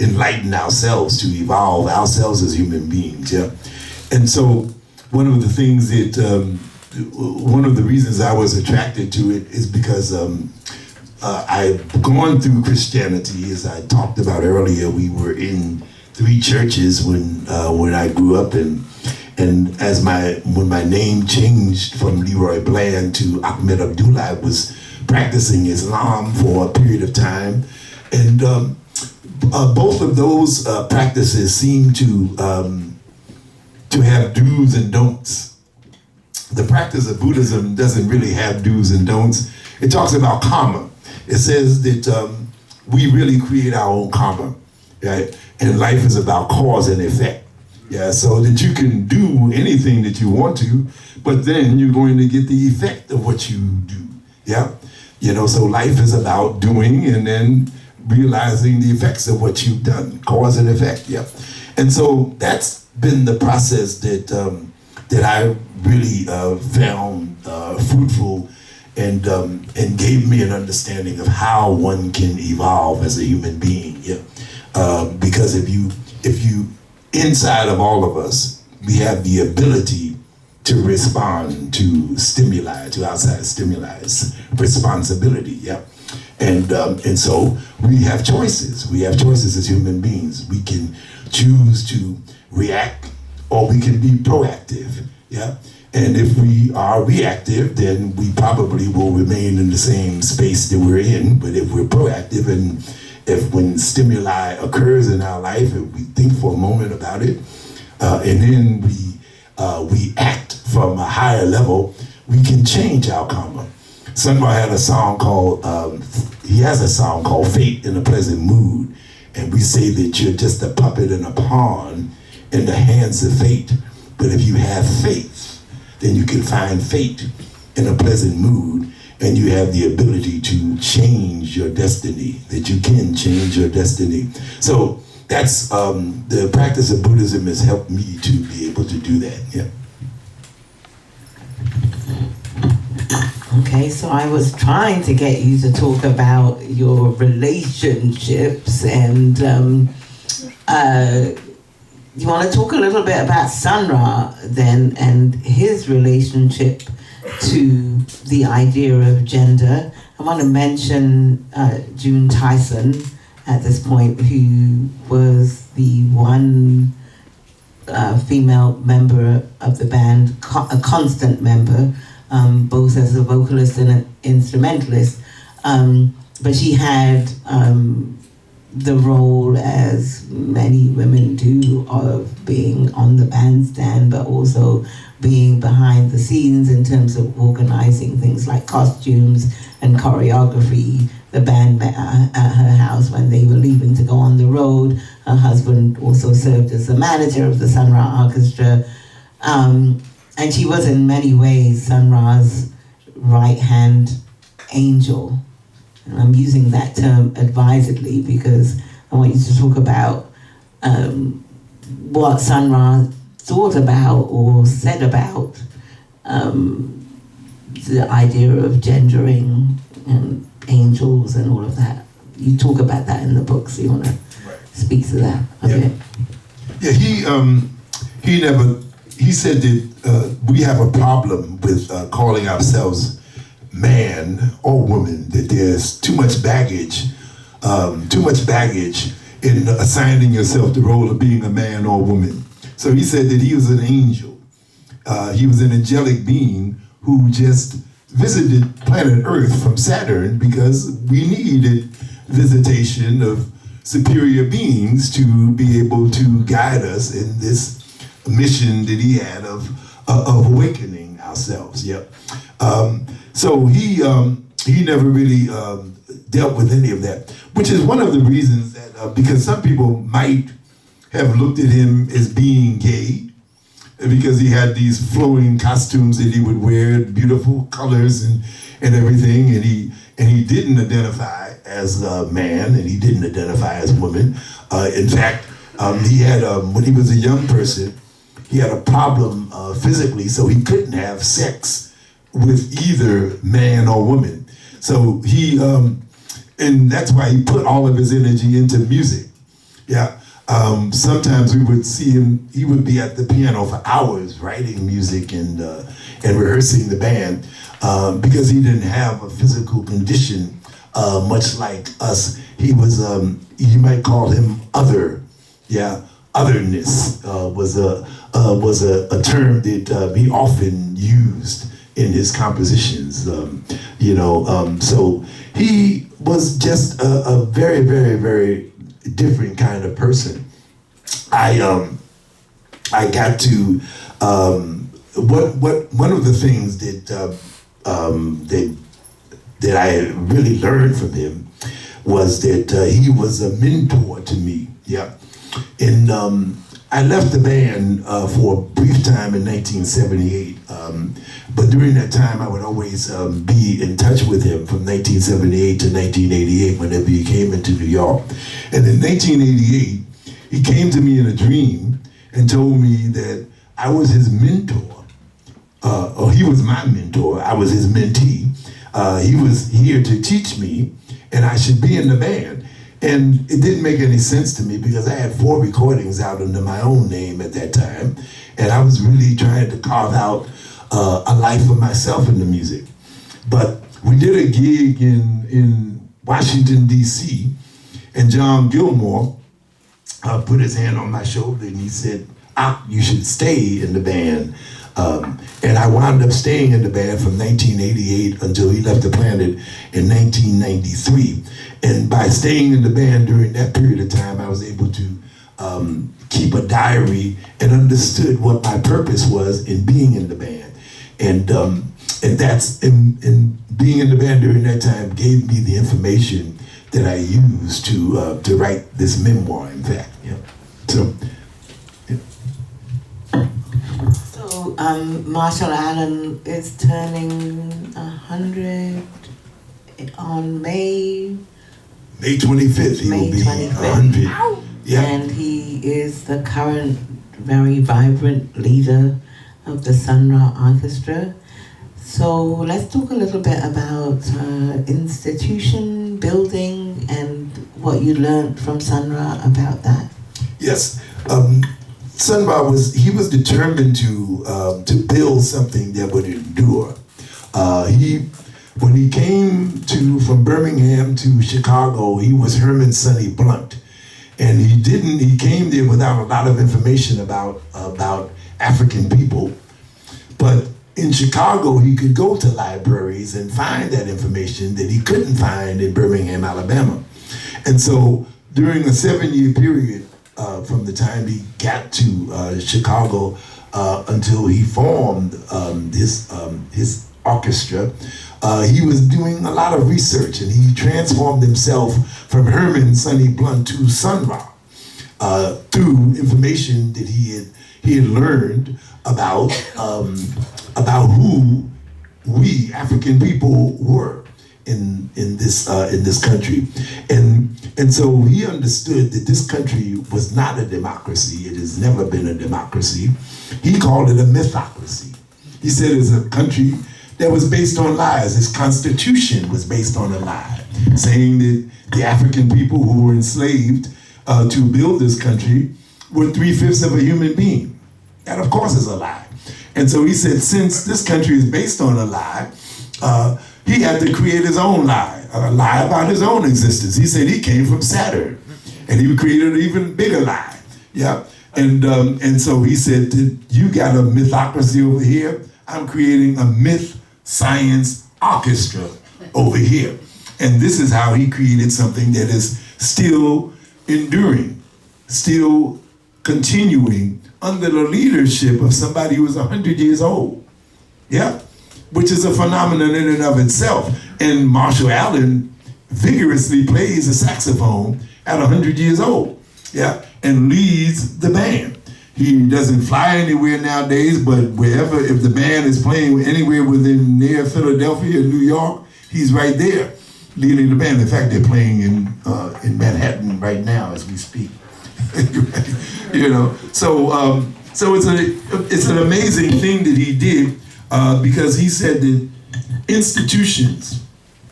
enlighten ourselves, to evolve ourselves as human beings. Yeah, and so one of the things that one of the reasons I was attracted to it is because I've gone through Christianity, as I talked about earlier. We were in 3 churches when I grew up, and as when my name changed from Leroy Bland to Ahmed Abdullah, I was practicing Islam for a period of time, and both of those practices seem to have do's and don'ts. The practice of Buddhism doesn't really have do's and don'ts. It talks about karma. It says that we really create our own karma, right? And life is about cause and effect. Yeah, so that you can do anything that you want to, but then you're going to get the effect of what you do. Yeah. You know, so life is about doing and then realizing the effects of what you've done, cause and effect, yeah. And so that's been the process that I really found fruitful and gave me an understanding of how one can evolve as a human being, yeah. Because if you inside of all of us, we have the ability to respond to stimuli, to outside stimuli, responsibility, yeah. And so we have choices. We have choices as human beings. We can choose to react, or we can be proactive, yeah. And if we are reactive, then we probably will remain in the same space that we're in. But if we're proactive, and if when stimuli occurs in our life, if we think for a moment about it, and then we act from a higher level, we can change our karma. Sun Ra had a song called, he has a song called Fate in a Pleasant Mood. And we say that you're just a puppet and a pawn in the hands of fate. But if you have faith, then you can find fate in a pleasant mood, and you have the ability to change your destiny, that you can change your destiny. So that's the practice of Buddhism has helped me to be able to do that, yeah. Okay, so I was trying to get you to talk about your relationships, and you want to talk a little bit about Sun Ra then, and his relationship to the idea of gender. I want to mention June Tyson at this point, who was the one female member of the band, a constant member, both as a vocalist and an instrumentalist. But she had the role, as many women do, of being on the bandstand, but also being behind the scenes in terms of organizing things like costumes and choreography. The band met at her house when they were leaving to go on the road. Her husband also served as the manager of the Sun Ra Arkestra. And she was in many ways Sun Ra's right-hand angel. And I'm using that term advisedly because I want you to talk about what Sun Ra thought about or said about the idea of gendering and angels and all of that. You talk about that in the book, so you want to speak to that a bit? Yeah, he said that we have a problem with calling ourselves man or woman, that there's too much baggage in assigning yourself the role of being a man or woman. So he said that he was an angel. He was an angelic being who just visited planet Earth from Saturn because we needed visitation of superior beings to be able to guide us in this mission that he had of awakening ourselves. Yep. So he never really dealt with any of that, which is one of the reasons that because some people might have looked at him as being gay because he had these flowing costumes that he would wear, beautiful colors and everything, and he didn't identify as a man and he didn't identify as a woman. In fact, he had when he was a young person, he had a problem physically, so he couldn't have sex with either man or woman. So he, and that's why he put all of his energy into music. Yeah. Sometimes we would see him, he would be at the piano for hours writing music and rehearsing the band because he didn't have a physical condition much like us. He was, you might call him other. Yeah, otherness was a term that he often used in his compositions. So he was just a very, very, very different kind of person. I got to one of the things that I really learned from him was that he was a mentor to me. Yeah, and I left the band for a brief time in 1978. But during that time, I would always be in touch with him from 1978 to 1988 whenever he came into New York. And in 1988, he came to me in a dream and told me that I was his mentor. Or he was my mentor. I was his mentee. He was here to teach me, and I should be in the band. And it didn't make any sense to me because I had 4 recordings out under my own name at that time. And I was really trying to carve out a life for myself in the music. But we did a gig in Washington, D.C., and John Gilmore put his hand on my shoulder and he said, you should stay in the band. And I wound up staying in the band from 1988 until he left the planet in 1993. And by staying in the band during that period of time, I was able to keep a diary and understood what my purpose was in being in the band. And that's, in being in the band during that time gave me the information that I used to write this memoir, in fact. Yeah. So, yeah. So Marshall Allen is turning 100 on May 25th. He will be 100. Yeah. And he is the current very vibrant leader of the Sun Ra Arkestra. So let's talk a little bit about institution building and what you learned from Sun Ra about that. Yes. Sun Ra was determined to build something that would endure. When he came from Birmingham to Chicago, he was Herman Sonny Blunt. And he came there without a lot of information about African people. But in Chicago, he could go to libraries and find that information that he couldn't find in Birmingham, Alabama. And so during a 7-year period from the time he got to Chicago until he formed his orchestra, he was doing a lot of research, and he transformed himself from Herman Sonny Blunt to Sun Ra through information that he had learned about who we African people were in this country, and so he understood that this country was not a democracy. It has never been a democracy. He called it a mythocracy. He said it's a country that was based on lies. His constitution was based on a lie, saying that the African people who were enslaved to build this country were 3/5 of a human being. That, of course, is a lie. And so he said, since this country is based on a lie, he had to create his own lie, a lie about his own existence. He said he came from Saturn, and he created an even bigger lie. Yeah, and so he said, you got a mythocracy over here. I'm creating a myth science orchestra over here. And this is how he created something that is still enduring, still continuing under the leadership of somebody who was 100 years old. Yeah, which is a phenomenon in and of itself. And Marshall Allen vigorously plays the saxophone at 100 years old. Yeah, and leads the band. He doesn't fly anywhere nowadays, but wherever, if the band is playing anywhere within near Philadelphia, New York, he's right there leading the band. In fact, they're playing in Manhattan right now as we speak. You know, so it's an amazing thing that he did because he said that institutions.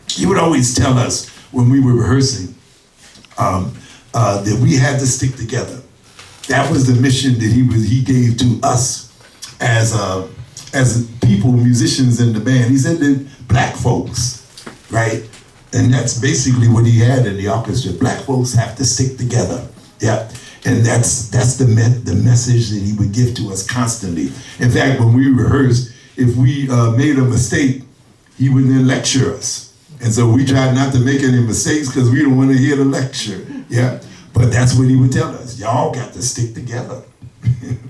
He would always tell us when we were rehearsing that we had to stick together. That was the mission that he gave to us as people, musicians in the band. He said that black folks, right? And that's basically what he had in the orchestra. Black folks have to stick together. Yeah. And that's the message that he would give to us constantly. In fact, when we rehearsed, if we made a mistake, he would then lecture us. And so we tried not to make any mistakes because we don't want to hear the lecture. Yeah. But that's what he would tell us. Y'all got to stick together,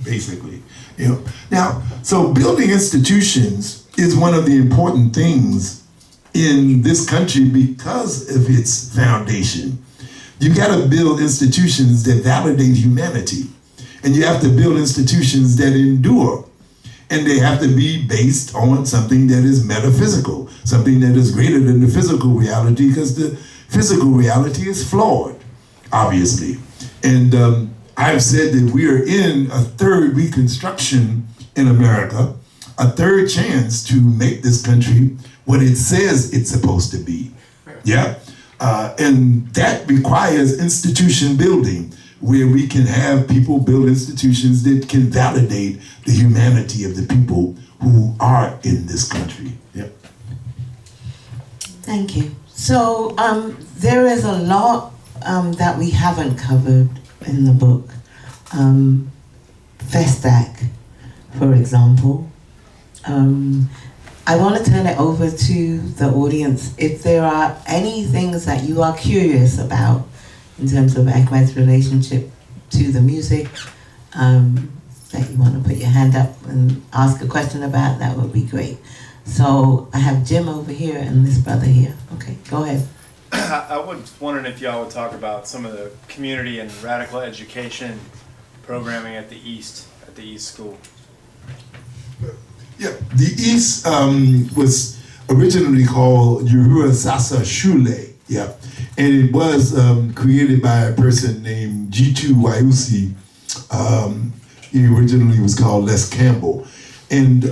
basically. You know. Now, so building institutions is one of the important things in this country because of its foundation. You got to build institutions that validate humanity, and you have to build institutions that endure, and they have to be based on something that is metaphysical, something that is greater than the physical reality, because the physical reality is flawed, obviously. And I've said that we are in a third reconstruction in America, a third chance to make this country what it says it's supposed to be. Yeah. And that requires institution building, where we can have people build institutions that can validate the humanity of the people who are in this country. Yep. Thank you. So there is a lot that we haven't covered in the book. Festac, for example. I want to turn it over to the audience. If there are any things that you are curious about in terms of Ahmed's relationship to the music, that you want to put your hand up and ask a question about, that would be great. So I have Jim over here and this brother here. Okay, go ahead. I was wondering if y'all would talk about some of the community and radical education programming at the East School. Yeah, the East was originally called Uhuru Sasa Shule, yeah, and it was created by a person named G2 Wayusi. He originally was called Les Campbell, and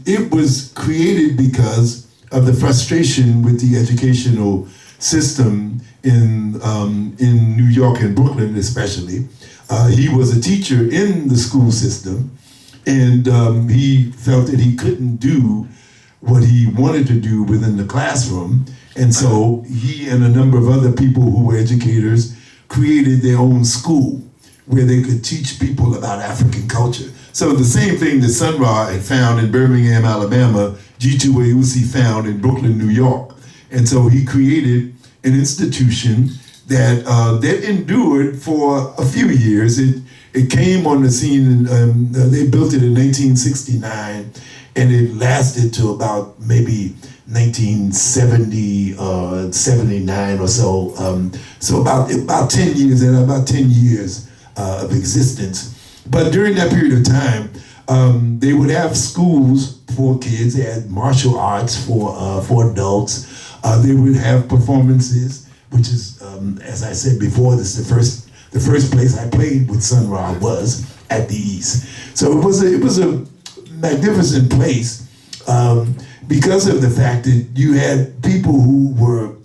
it was created because of the frustration with the educational system in New York and Brooklyn, especially. He was a teacher in the school system. And he felt that he couldn't do what he wanted to do within the classroom. And so he and a number of other people who were educators created their own school where they could teach people about African culture. So the same thing that Sun Ra had found in Birmingham, Alabama, G2 Wayusi found in Brooklyn, New York. And so he created an institution that endured for a few years. It came on the scene, they built it in 1969, and it lasted to about maybe 1970, 79 or so. So about 10 years, and about 10 years of existence. But during that period of time, they would have schools for kids. They had martial arts for adults. They would have performances, which is, as I said before, this is the first place I played with Sun Ra was at the East. So it was a magnificent place because of the fact that you had people who were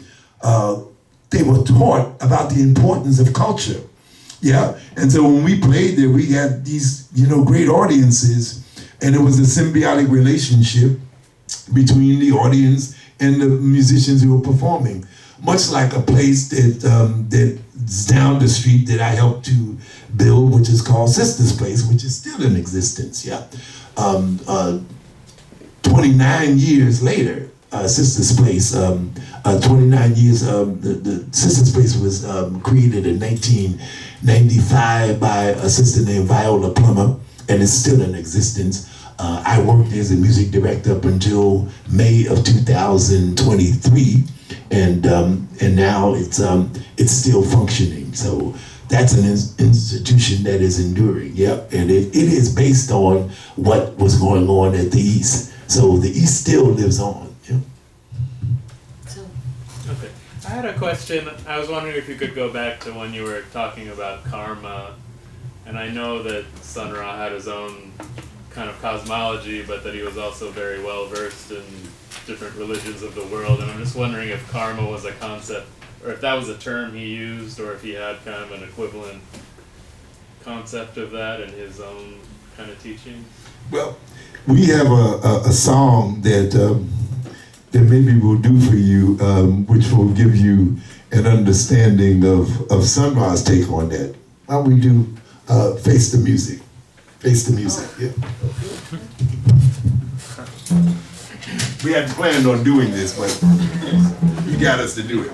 they were taught about the importance of culture. Yeah, and so when we played there, we had these, great audiences, and it was a symbiotic relationship between the audience and the musicians who were performing. Much like a place that's down the street that I helped to build, which is called Sister's Place, which is still in existence. Yeah, 29 years later, Sister's Place. 29 years. The Sister's Place was created in 1995 by a sister named Viola Plummer, and it's still in existence. I worked as a music director up until May of 2023, and now it's still functioning. So that's an institution that is enduring. Yep, and it is based on what was going on at the East. So the East still lives on. Yeah. Okay. I had a question. I was wondering if you could go back to when you were talking about karma. And I know that Sun Ra had his own kind of cosmology, but that he was also very well versed in different religions of the world. And I'm just wondering if karma was a concept, or if that was a term he used, or if he had kind of an equivalent concept of that in his own kind of teachings. Well, we have a song that maybe we'll do for you, which will give you an understanding of Sun Ra's take on that. Why don't we do Face the Music? Face the Music, yeah. We hadn't planned on doing this, but you got us to do it.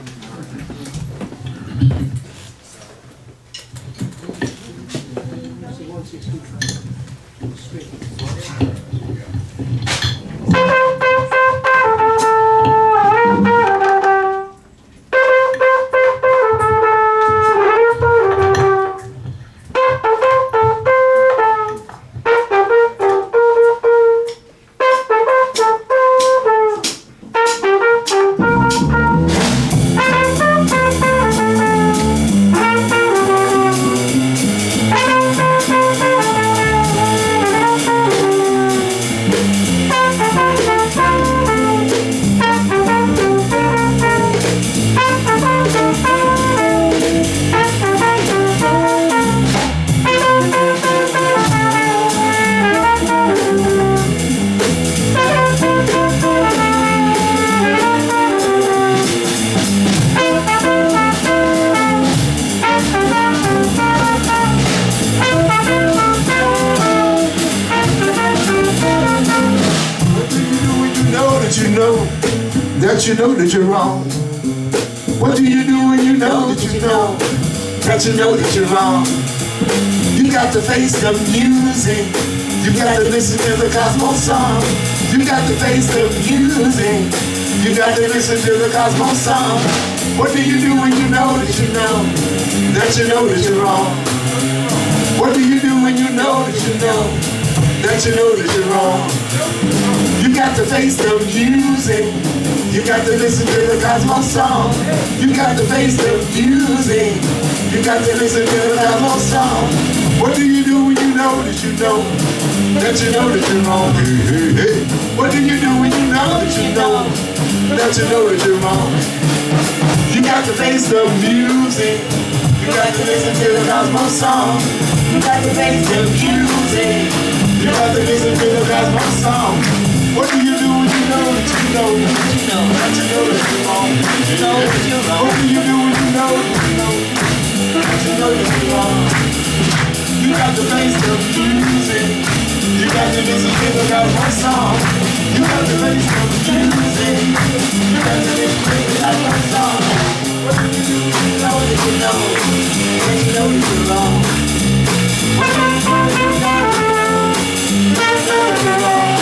You know that you're wrong. What do you do when you know that you know that you're wrong? You got to face the music. You got to listen to the Cosmos song. You got to face the music. You got to listen to the Cosmos song. What do you do when you know that you know that you're wrong? What do you do when you know that you know that you're wrong? You got to face the music. You got to listen to the Cosmos song. You got to face the music. You got to listen to the Cosmos song. What do you do when you know that you're wrong? Hey, hey, hey. What do you do when you know that you're wrong? You got to face the music. You got to listen to the Cosmos song. You got to face the music. You got to listen to the Cosmos song. What do you do when you know that you're wrong? What do you do when you know that you're wrong? You got to face the music. You got to listen to the Cosmos song. You got to face the music. You got to listen to the Cosmos song. What do you do when you know that you know that you know that you're wrong? What do you do when you know that you know that you're wrong?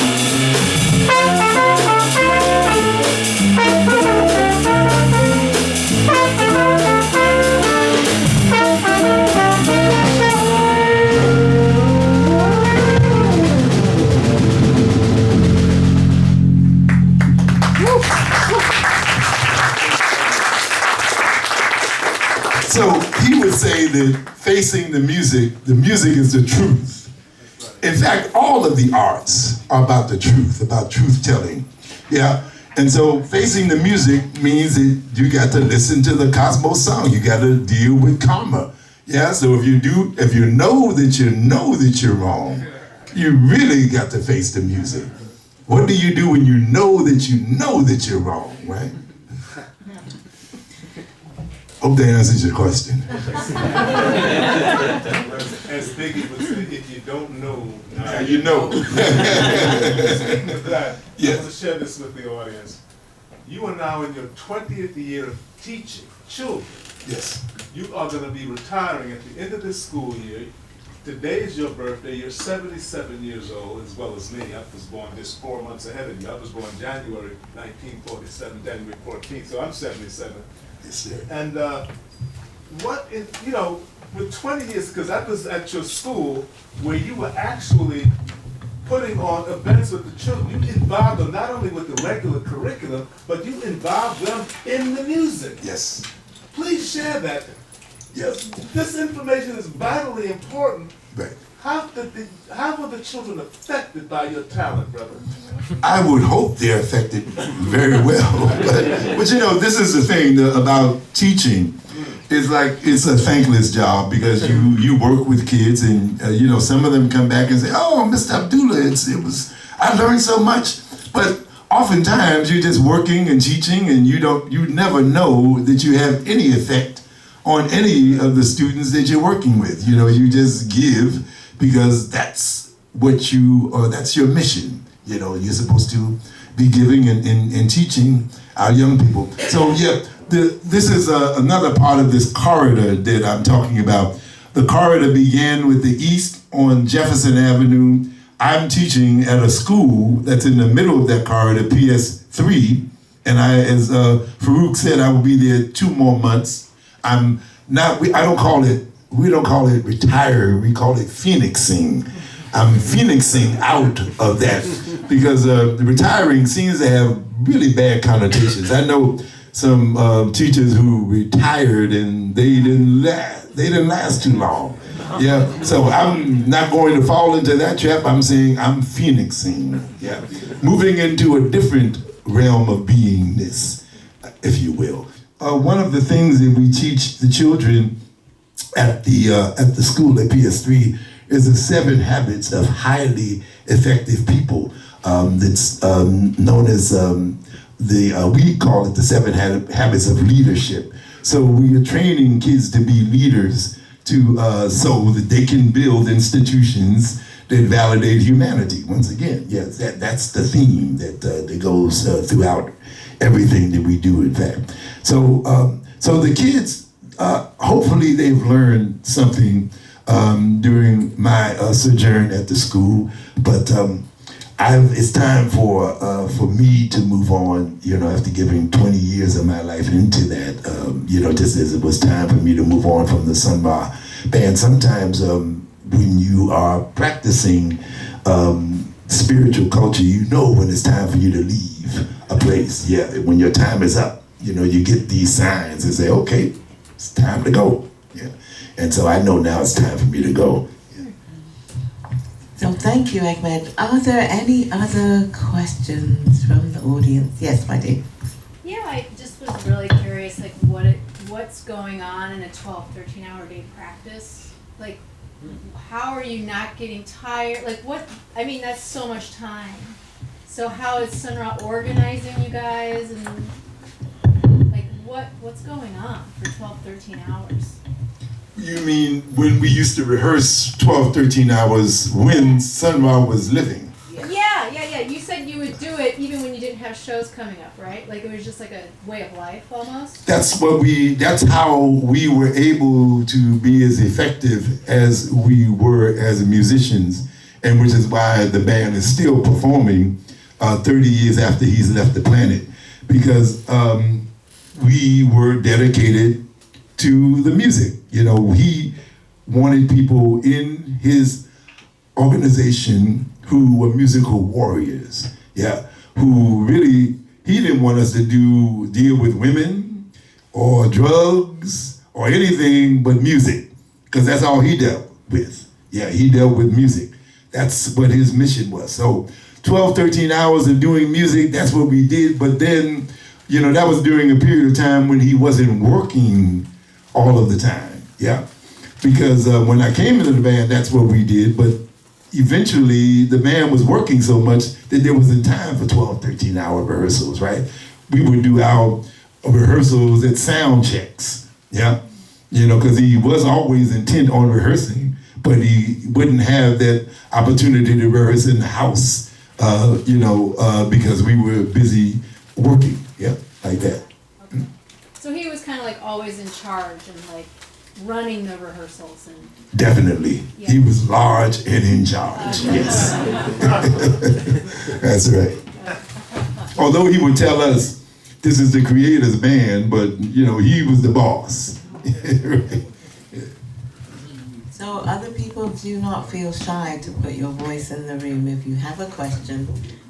So he would say that facing the music is the truth. In fact, all of the arts are about the truth, about truth telling. Yeah. And so facing the music means that you got to listen to the Cosmos song. You got to deal with karma. Yeah. So if you know that you're wrong, you really got to face the music. What do you do when you know that you're wrong, right? Hope that answers your question. As Biggie would say, if you don't know, Now you know. Speaking of that, Yes. I want to share this with the audience. You are now in your 20th year of teaching children. Yes. You are going to be retiring at the end of this school year. Today is your birthday. You're 77 years old, as well as me. I was born just 4 months ahead of you. I was born January 1947, January 14th, so I'm 77. Yes, sir. And with 20 years, because I was at your school where you were actually putting on events with the children. You involved them not only with the regular curriculum, but you involved them in the music. Yes. Please share that. Yes. This information is vitally important. Right. How were the children affected by your talent, brother? I would hope they're affected very well. But you know, this is the thing about teaching. It's like, it's a thankless job because you work with kids and some of them come back and say, oh, Mr. Abdullah, I learned so much. But oftentimes you're just working and teaching and you never know that you have any effect on any of the students that you're working with. You just give because that's your mission. You're supposed to be giving and teaching our young people. So yeah, this is another part of this corridor that I'm talking about. The corridor began with the east on Jefferson Avenue. I'm teaching at a school that's in the middle of that corridor, PS3, and as Farouk said, I will be there 2 more months. We don't call it retired, we call it phoenixing. I'm phoenixing out of that because retiring seems to have really bad connotations. I know some teachers who retired and they didn't last too long. Yeah, so I'm not going to fall into that trap. I'm saying I'm phoenixing. Yeah, moving into a different realm of beingness, if you will. One of the things that we teach the children at the school at PS3 is the 7 habits of highly effective people. That's known as we call it the 7 habits of leadership. So we are training kids to be leaders so that they can build institutions that validate humanity. Once again, yes, that's the theme that goes throughout everything that we do, in fact. So the kids, hopefully they've learned something during my sojourn at the school, but it's time for me to move on, after giving 20 years of my life into that, just as it was time for me to move on from the Sun Ra band. Sometimes when you are practicing spiritual culture, when it's time for you to leave a place. Yeah, when your time is up, you get these signs and say, okay, it's time to go. Yeah, and so I know now it's time for me to go. Yeah. So thank you, Ahmed. Are there any other questions from the audience? Yes, my dear. Yeah, I just was really curious, like what's going on in a 12, 13-hour day practice? Like, how are you not getting tired? Like that's so much time. So how is Sun Ra organizing you guys, and what's going on for 12, 13 hours? You mean when we used to rehearse 12, 13 hours when Sun Ra was living? Yeah. You said you would do it even when you didn't have have shows coming up, right? Like it was just like a way of life almost. That's how we were able to be as effective as we were as musicians, and which is why the band is still performing 30 years after he's left the planet, because we were dedicated to the music. You know, he wanted people in his organization who were musical warriors, who really, he didn't want us to deal with women or drugs or anything but music, because that's all he dealt with. Yeah, he dealt with music. That's what his mission was. So 12, 13 hours of doing music, that's what we did. But then, you know, that was during a period of time when he wasn't working all of the time, because when I came into the band, that's what we did. But eventually the band was working so much that there wasn't time for 12, 13-hour rehearsals, right? We would do our rehearsals at sound checks, you know, because he was always intent on rehearsing, but he wouldn't have that opportunity to rehearse in the house, because we were busy working, like that. Okay. So he was kind of like always in charge and like running the rehearsals and. Definitely. Yeah. He was large and in charge, yes. That's right. Although he would tell us, this is the creator's band, but, you know, he was the boss. Right. So other people, do not feel shy to put your voice in the room if you have a question.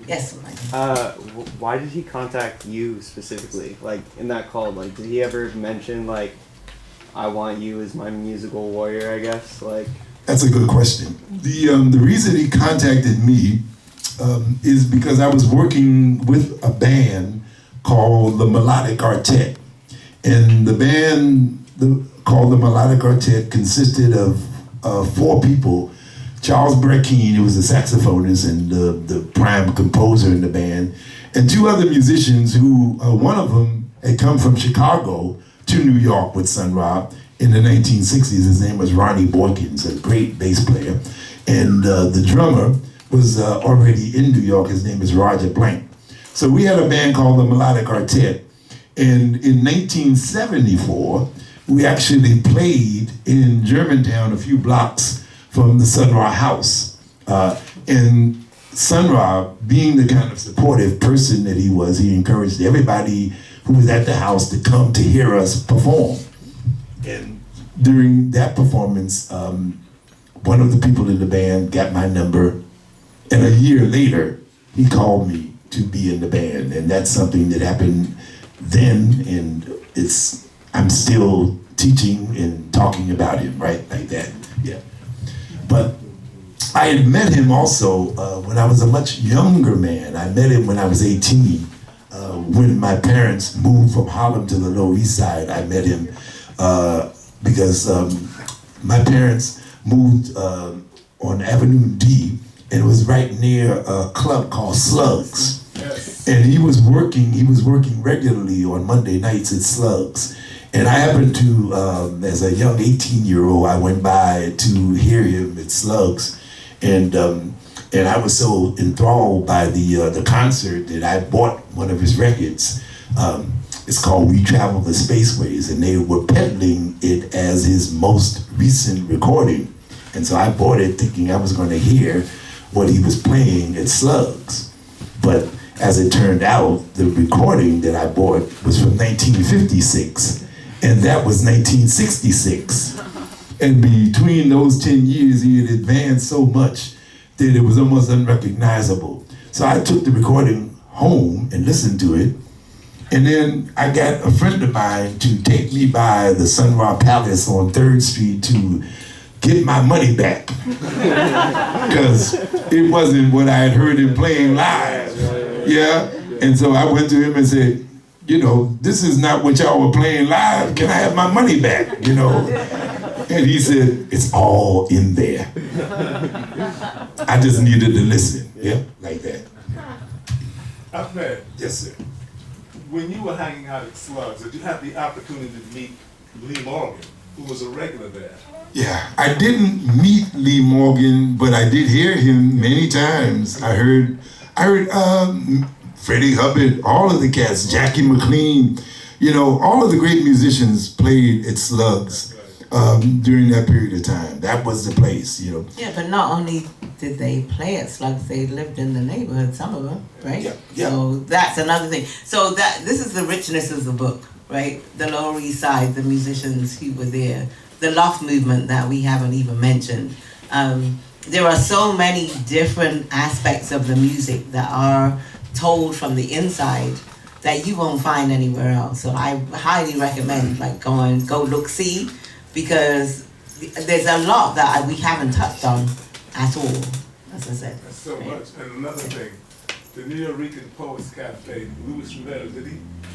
Yes, Mike. Why did he contact you specifically? Like, in that call, like, did he ever mention, like, I want you as my musical warrior, I guess? Like, that's a good question. The reason he contacted me is because I was working with a band called the Melodic Quartet. And the band called the Melodic Quartet consisted of 4 people. Charles Breckeen, who was a saxophonist and the prime composer in the band, and 2 other musicians who, one of them had come from Chicago to New York with Sun Ra in the 1960s. His name was Ronnie Boykins, a great bass player. And the drummer was already in New York. His name is Roger Blank. So we had a band called the Melodic Quartet. And in 1974, we actually played in Germantown, a few blocks from the Sun Ra house. And Sun Ra, being the kind of supportive person that he was, he encouraged everybody who was at the house to come to hear us perform. And during that performance, one of the people in the band got my number, and a year later, he called me to be in the band. And that's something that happened then, and I'm still teaching and talking about him, right, like that, But I had met him also when I was a much younger man. I met him when I was 18. When my parents moved from Harlem to the Lower East Side, I met him because my parents moved on Avenue D, and it was right near a club called Slugs. Yes. And he was working regularly on Monday nights at Slugs. And I happened to, as a young 18-year-old, I went by to hear him at Slugs. And I was so enthralled by the concert that I bought one of his records. It's called We Travel the Spaceways, and they were peddling it as his most recent recording. And so I bought it thinking I was going to hear what he was playing at Slugs. But as it turned out, the recording that I bought was from 1956, and that was 1966. And between those 10 years, he had advanced so much that it was almost unrecognizable. So I took the recording home and listened to it, and then I got a friend of mine to take me by the Sun Ra Palace on 3rd Street to get my money back, because it wasn't what I had heard him playing live. And so I went to him and said, you know, this is not what y'all were playing live. Can I have my money back, you know? And he said, it's all in there. I just needed to listen, like that. Ahmed. Yes, sir. When you were hanging out at Slugs, did you have the opportunity to meet Lee Morgan, who was a regular there? Yeah, I didn't meet Lee Morgan, but I did hear him many times. I heard Freddie Hubbard, all of the cats, Jackie McLean, you know, all of the great musicians played at Slugs during that period of time. That was the place, you know. Yeah, but not only did they play at Slugs, they lived in the neighborhood, some of them, right? Yeah, yeah. So that's another thing. So this is the richness of the book, right? The Lower East Side, the musicians who were there, the loft movement that we haven't even mentioned. There are so many different aspects of the music that are told from the inside that you won't find anywhere else. So I highly recommend like go look, see, because there's a lot that we haven't touched on at all, as I said. That's so much. And another thing, the New York Poets Cafe, Louis Rivera,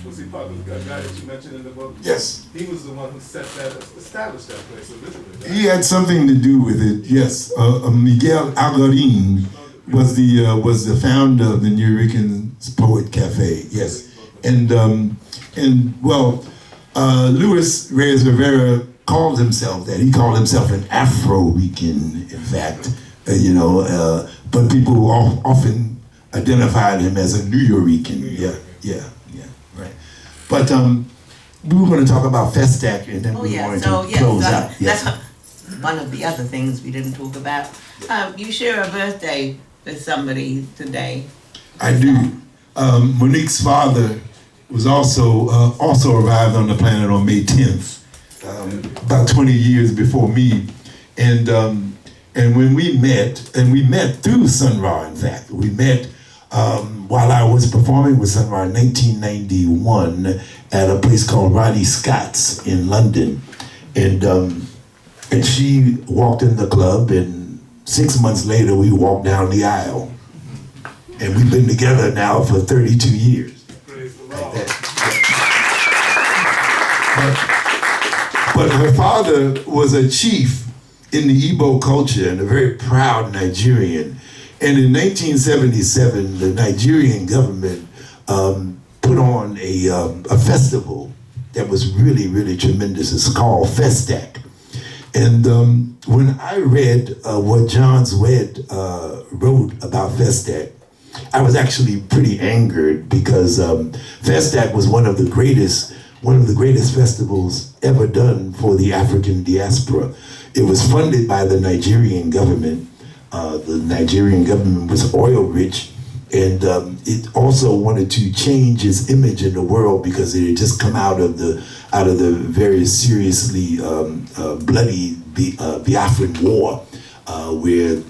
was he part of the guy that you mentioned in the book? Yes. He was the one who established that place originally, right? He had something to do with it, yes. Miguel Algarin was the founder of the New Rican Poet Cafe, yes. And Luis Reyes Rivera called himself that. He called himself an Afro-Rican, in fact, but people often identified him as a New Yorican. Yeah, right. But we were going to talk about Festac, and then we wanted to close out. Yeah. That's one of the other things we didn't talk about. You share a birthday with somebody today. I do. Monique's father was also arrived on the planet on May 10th, about 20 years before me, and when we met through Sun Ra. In fact, we met while I was performing with Sun Ra in 1991 at a place called Ronnie Scott's in London, and she walked in the club, and 6 months later we walked down the aisle, and we've been together now for 32 years. Praise the Like Lord. that. But her father was a chief in the Igbo culture and a very proud Nigerian. And in 1977, the Nigerian government put on a festival that was really, really tremendous. It's called Festac. And when I read what John Zwed wrote about Festac, I was actually pretty angered because Festac was one of the greatest festivals ever done for the African diaspora. It was funded by the Nigerian government. The Nigerian government was oil rich, and it also wanted to change its image in the world because it had just come out of the very seriously bloody Biafran war, where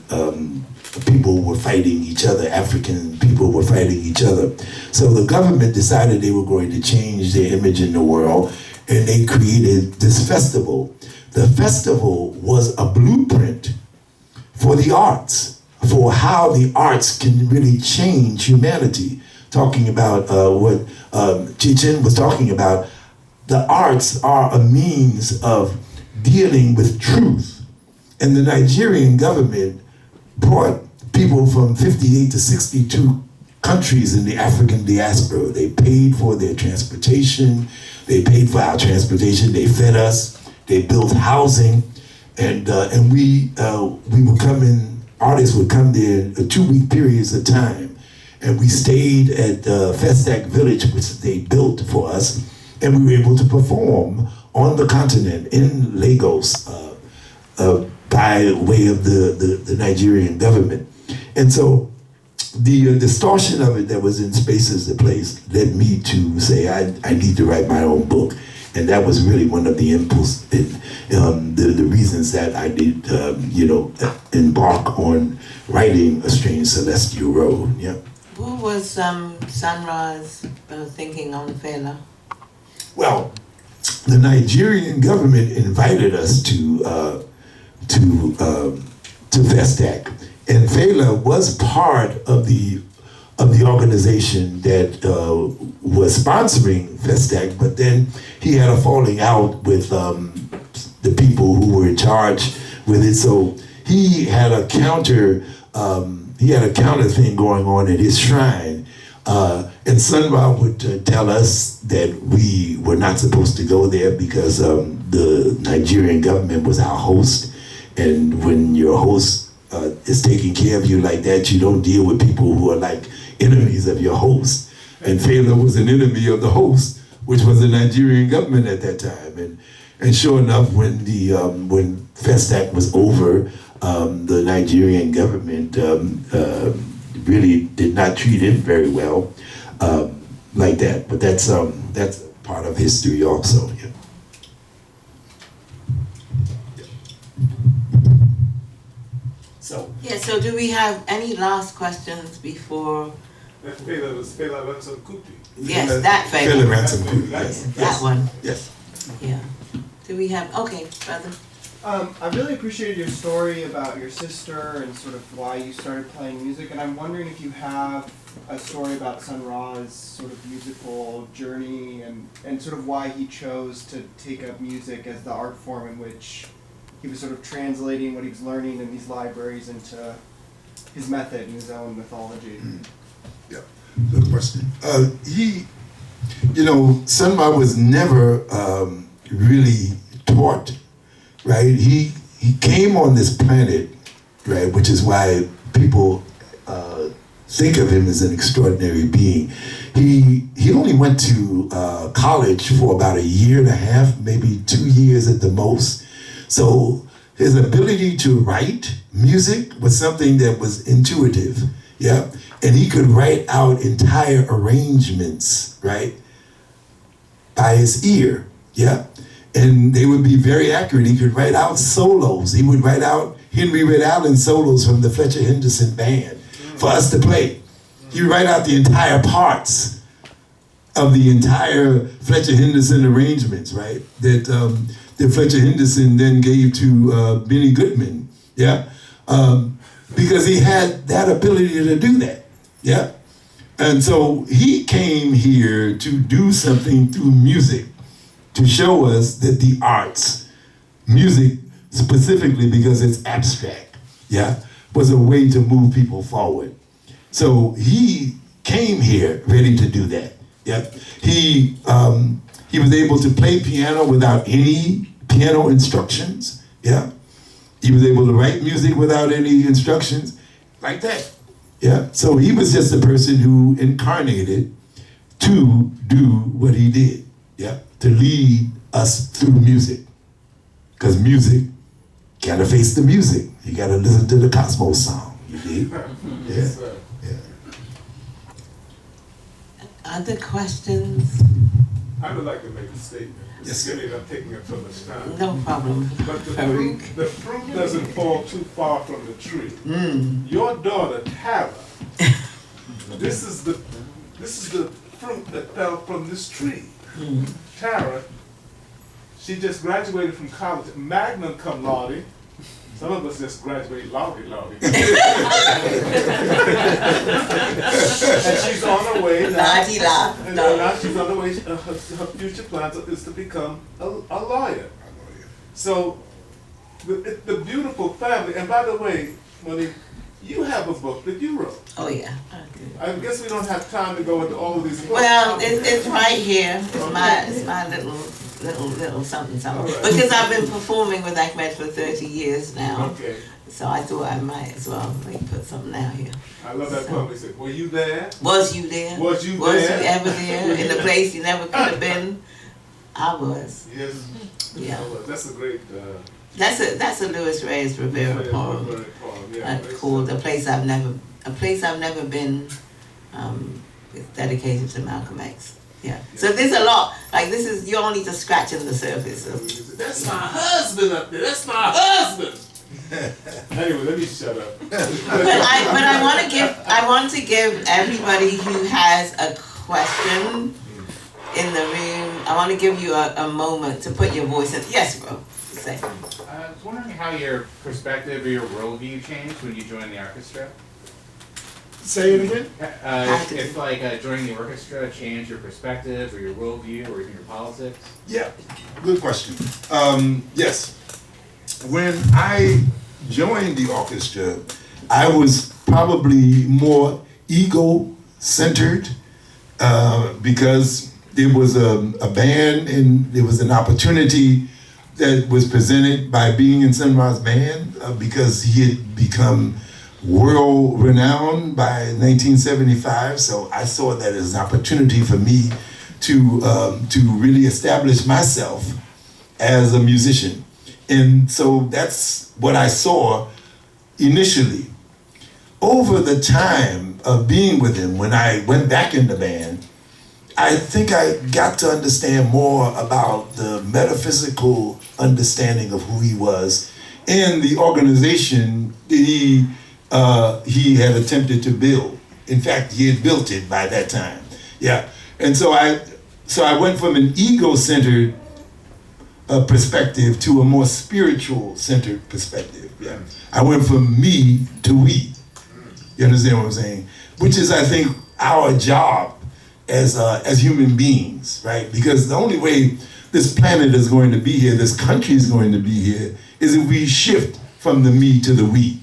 people were fighting each other, African people were fighting each other. So the government decided they were going to change their image in the world, and they created this festival. The festival was a blueprint for the arts, for how the arts can really change humanity. Talking about what Chichen was talking about, the arts are a means of dealing with truth. And the Nigerian government brought people from 58 to 62 countries in the African diaspora. They paid for their transportation, they paid for our transportation, they fed us, they built housing, and we would come in, artists would come there in 2-week periods of time, and we stayed at Festac Village, which they built for us, and we were able to perform on the continent in Lagos by way of the Nigerian government. And so the distortion of it that was in Spaces the Place led me to say I need to write my own book. And that was really one of the impulse, the reasons that I did, embark on writing A Strange Celestial Road. Yeah. What was Sun Ra's thinking on Fela? Well, the Nigerian government invited us to Festac, and Fela was part of the organization that was sponsoring Festac, but then he had a falling out with the people who were in charge with it. So he had a counter thing going on at his shrine, and Sun Ra would tell us that we were not supposed to go there because the Nigerian government was our host, and when your host is taking care of you like that, you don't deal with people who are like enemies of your host. And Fela was an enemy of the host, which was the Nigerian government at that time. And sure enough, when the when Festac was over, the Nigerian government really did not treat him very well, like that. But that's part of history also. Yeah. So do we have any last questions before? That Fela was Fela Ransom Kuti. Yes, that Fela Fela. Ransom Kuti. Yes. That one. Yes. Yeah. Do we have? Okay, brother. I really appreciated your story about your sister and sort of why you started playing music, and I'm wondering if you have a story about Sun Ra's sort of musical journey and sort of why he chose to take up music as the art form in which he was sort of translating what he was learning in these libraries into his method and his own mythology. Yeah, good question. Sun Ra was never really taught, right? He came on this planet, right, which is why people think of him as an extraordinary being. He only went to college for about 1.5 years, maybe 2 years at the most. So his ability to write music was something that was intuitive, yeah? And he could write out entire arrangements, right, by his ear, yeah? And they would be very accurate. He could write out solos. He would write out Henry Red Allen solos from the Fletcher Henderson band for us to play. He would write out the entire parts of the entire Fletcher Henderson arrangements, right? That Fletcher Henderson then gave to Benny Goodman, yeah? Because he had that ability to do that, yeah? And so he came here to do something through music, to show us that the arts, music specifically because it's abstract, yeah, was a way to move people forward. So he came here ready to do that, yeah. He was able to play piano without any piano instructions, yeah. He was able to write music without any instructions, like that, yeah. So he was just a person who incarnated to do what he did, yeah, to lead us through music. Because music, gotta face the music. You gotta listen to the Cosmos song, you dig? Yeah, yeah. Other questions? I would like to make a statement. Yes, Excuse me, I'm taking up so much time. No problem. But the fruit doesn't fall too far from the tree. Your daughter, Tara, this is the fruit that fell from this tree. Tara, she just graduated from college, magna cum laude. Some of us just graduate laude. And she's on her way now. And now she's on her way. Her future plans is to become a lawyer. So the beautiful family. And by the way, Monique, you have a book that you wrote. Oh yeah. I guess we don't have time to go into all of these books. Well, it's right here. It's my little something. Right. Because I've been performing with Ahmed for 30 years now. Okay. So I thought I might as well put something out here. I love that poem. He said, were you there? Was you there? Was you Was there? you ever there? In the place you never could have been? I was. Yes. Yeah. That's a great... That's a Louis Reyes Rivera poem. Yeah, Called A Place I've Never Been. It's dedicated to Malcolm X. Yeah. So there's a lot. Like you're only just scratching the surface. That's my husband up there. That's my husband. Anyway, let me shut up. But I want to give everybody who has a question in the room. I want to give you a moment to put your voice in. Yes, bro. Say. I was wondering how your perspective or your worldview changed when you joined the orchestra. Say it again? If like joining the orchestra changed your perspective or your worldview or even your politics? Yeah, good question. Yes, when I joined the orchestra, I was probably more ego-centered because there was a band and there was an opportunity that was presented by being in Sun Ra's band because he had become world renowned by 1975. So I saw that as an opportunity for me to really establish myself as a musician. And so that's what I saw initially. Over the time of being with him, when I went back in the band, I think I got to understand more about the metaphysical understanding of who he was and the organization that he had attempted to build. In fact, he had built it by that time. Yeah, and so I went from an ego-centered perspective to a more spiritual-centered perspective. Yeah, I went from me to we. You understand what I'm saying? Which is, I think, our job as human beings, right? Because the only way this planet is going to be here, this country is going to be here, is if we shift from the me to the we.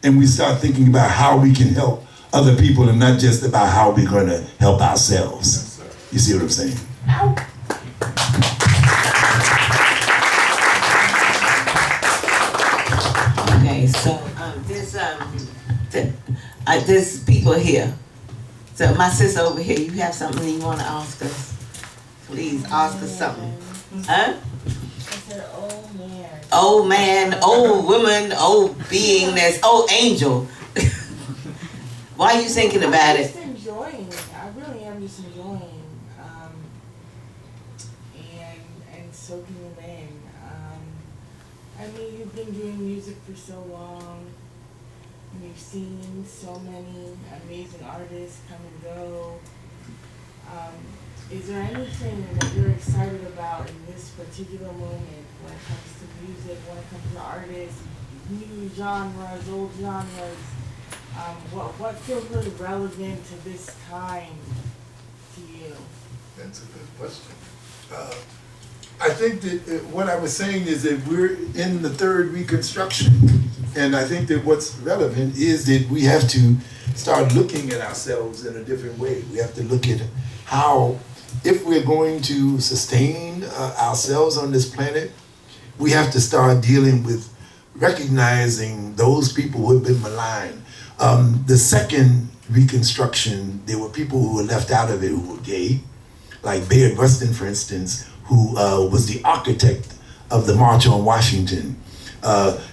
And we start thinking about how we can help other people and not just about how we're going to help ourselves. You see what I'm saying? Okay, so there's people here. So my sister over here, you have something you want to ask us? Please ask us something. Huh? I said, oh man. Old man, old woman, old beingness, old angel. Why are you thinking about it? I'm just enjoying it. I really am just enjoying and soaking it in. I mean, you've been doing music for so long. And you've seen so many amazing artists come and go. Is there anything that you're excited about in this particular moment when it comes to music, when it comes to artists, new genres, old genres? What feels really relevant to this time to you? That's a good question. I think that what I was saying is that we're in the third reconstruction. And I think that what's relevant is that we have to start looking at ourselves in a different way. We have to look at how, if we're going to sustain ourselves on this planet, we have to start dealing with recognizing those people who have been maligned. The second reconstruction, there were people who were left out of it who were gay, like Bayard Rustin, for instance, who was the architect of the March on Washington.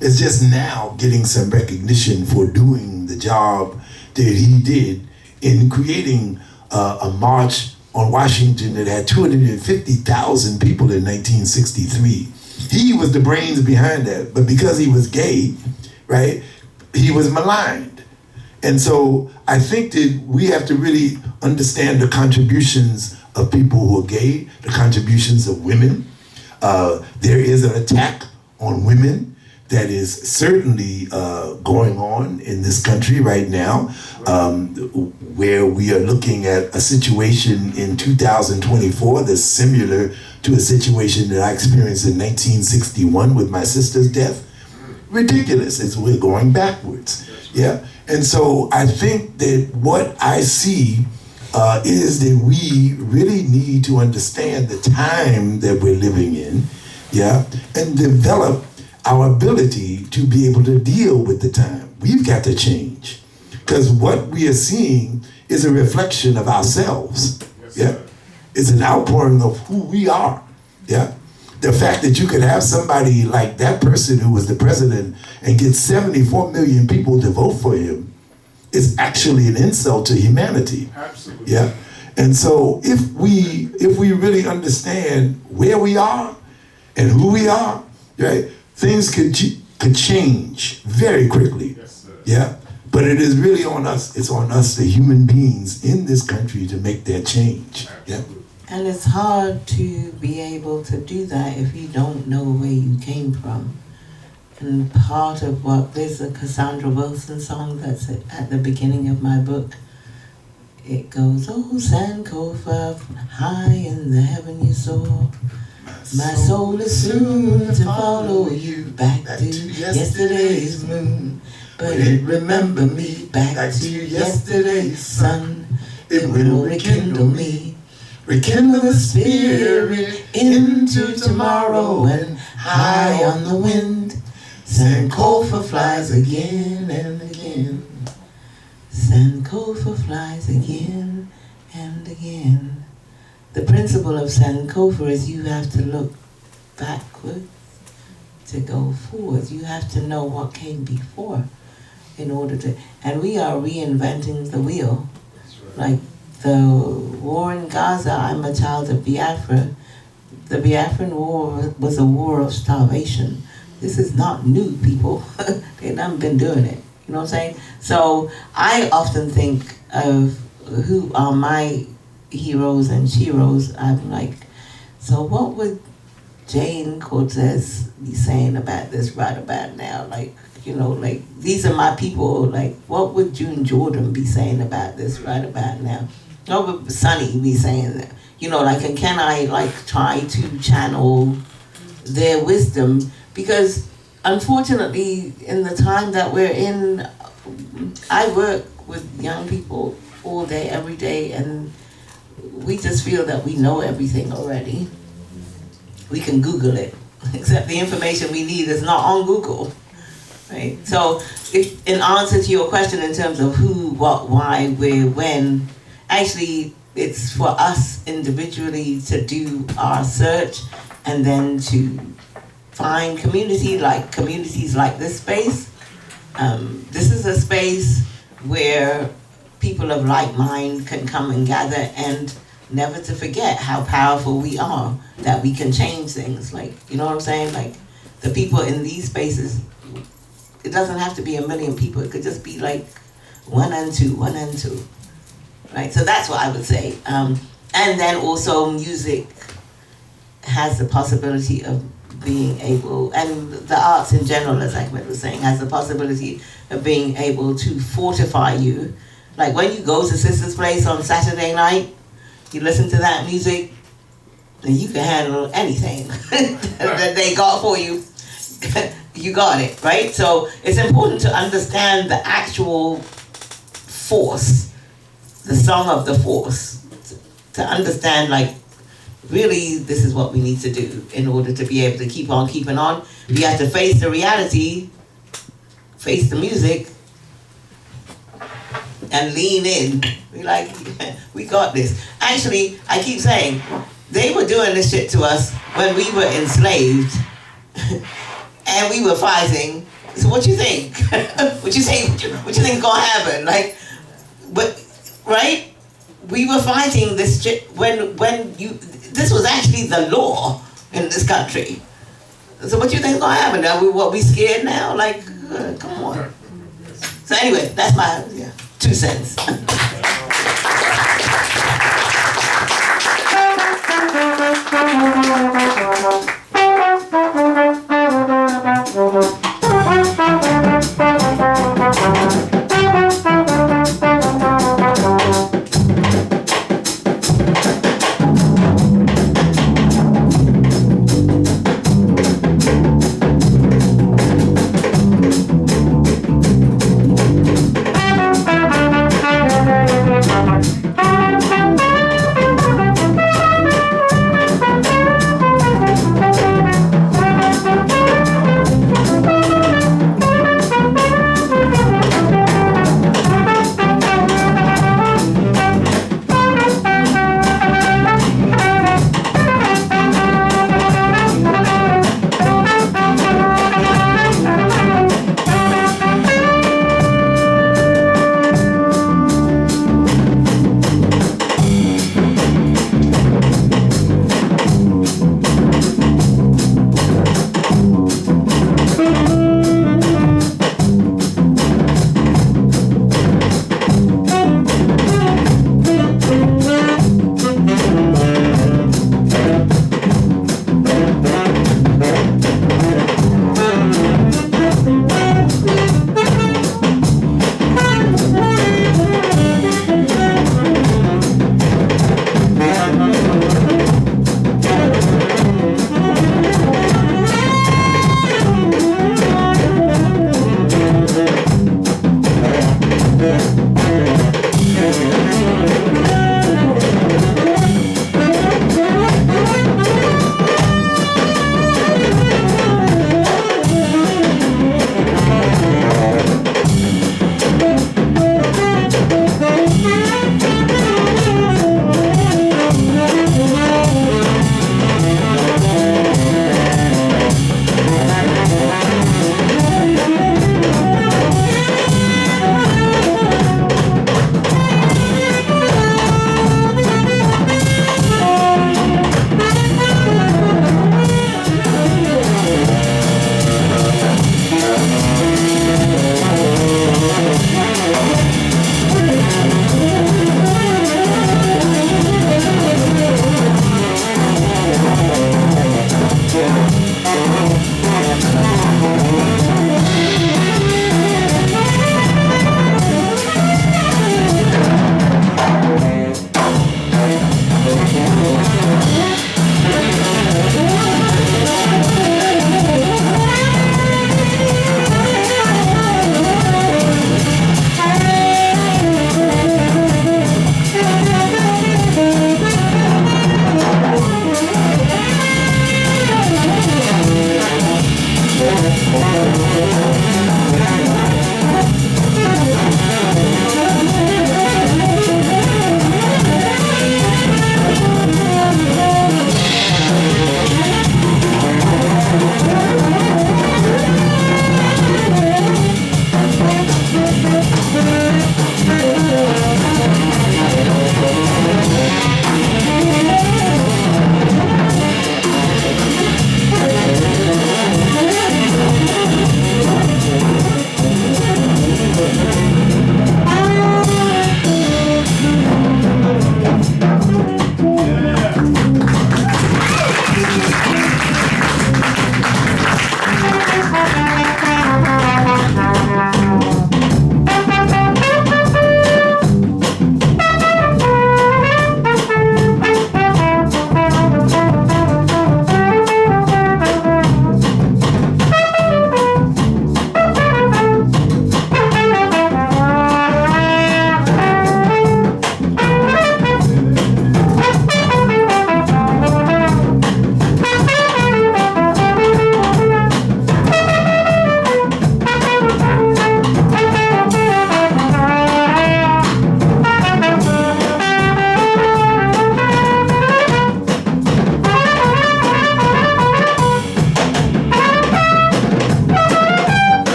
Is just now getting some recognition for doing the job that he did in creating a march on Washington that had 250,000 people in 1963. He was the brains behind that, but because he was gay, right, he was maligned. And so I think that we have to really understand the contributions of people who are gay, the contributions of women. There is an attack on women that is certainly going on in this country right now, where we are looking at a situation in 2024 that's similar to a situation that I experienced in 1961 with my sister's death. Ridiculous, as we're going backwards. Yeah, and so I think that what I see is that we really need to understand the time that we're living in, yeah, and develop our ability to be able to deal with the time. We've got to change, because what we are seeing is a reflection of ourselves. Yeah, it's an outpouring of who we are. Yeah, the fact that you could have somebody like that person who was the president and get 74 million people to vote for him is actually an insult to humanity. Absolutely. Yeah, and so if we really understand where we are and who we are, right, things could change very quickly. Yes, sir. Yeah, but it is really on us. It's on us, the human beings in this country, to make that change. Yeah. And it's hard to be able to do that if you don't know where you came from. And part of there's a Cassandra Wilson song that's at the beginning of my book. It goes, oh, Sankofa, high in the heaven you soar. My soul is soon to follow you back to yesterday's moon. But it remember me back to yesterday's sun. It will rekindle me. Rekindle the spirit into tomorrow, and high on the wind, Sankofa flies again and again. again. Sankofa flies again and again. The principle of Sankofa is you have to look backward to go forward. You have to know what came before in order to, and we are reinventing the wheel. Like the war in Gaza, I'm a child of Biafra. The Biafran War was a war of starvation. This is not new, people. They haven't been doing it. You know what I'm saying? So I often think of who are my heroes and sheroes. I'm like, so what would Jane Cortez be saying about this right about now? Like, you know, like, these are my people. Like, what would June Jordan be saying about this right about now? What would Sonny be saying? You know, like, and can I, like, try to channel their wisdom? Because, unfortunately, in the time that we're in, I work with young people all day, every day, and we just feel that we know everything already. We can Google it, except the information we need is not on Google. Right? So, if, in answer to your question in terms of who, what, why, where, when, actually it's for us individually to do our search and then to find communities like this space. This is a space where people of like mind can come and gather, and never to forget how powerful we are, that we can change things. Like, you know what I'm saying? Like, the people in these spaces, it doesn't have to be 1 million people. It could just be like 1 and 2, 1 and 2. Right? So that's what I would say. And then also music has the possibility of being able, and the arts in general, as Ahmed was saying, has the possibility of being able to fortify you. Like when you go to Sister's Place on Saturday night, you listen to that music, and you can handle anything that they got for you. You got it, right? So it's important to understand the actual force, the song of the force, to understand, like, really this is what we need to do in order to be able to keep on keeping on. We have to face the reality, face the music, and lean in. We like, we got this. Actually, I keep saying, they were doing this shit to us when we were enslaved and we were fighting. So what you think? What you think is gonna happen? Like, but, right? We were fighting this shit when you, this was actually the law in this country. So what you think is gonna happen? Are we scared now? Like, come on. So anyway, that's my 2 cents.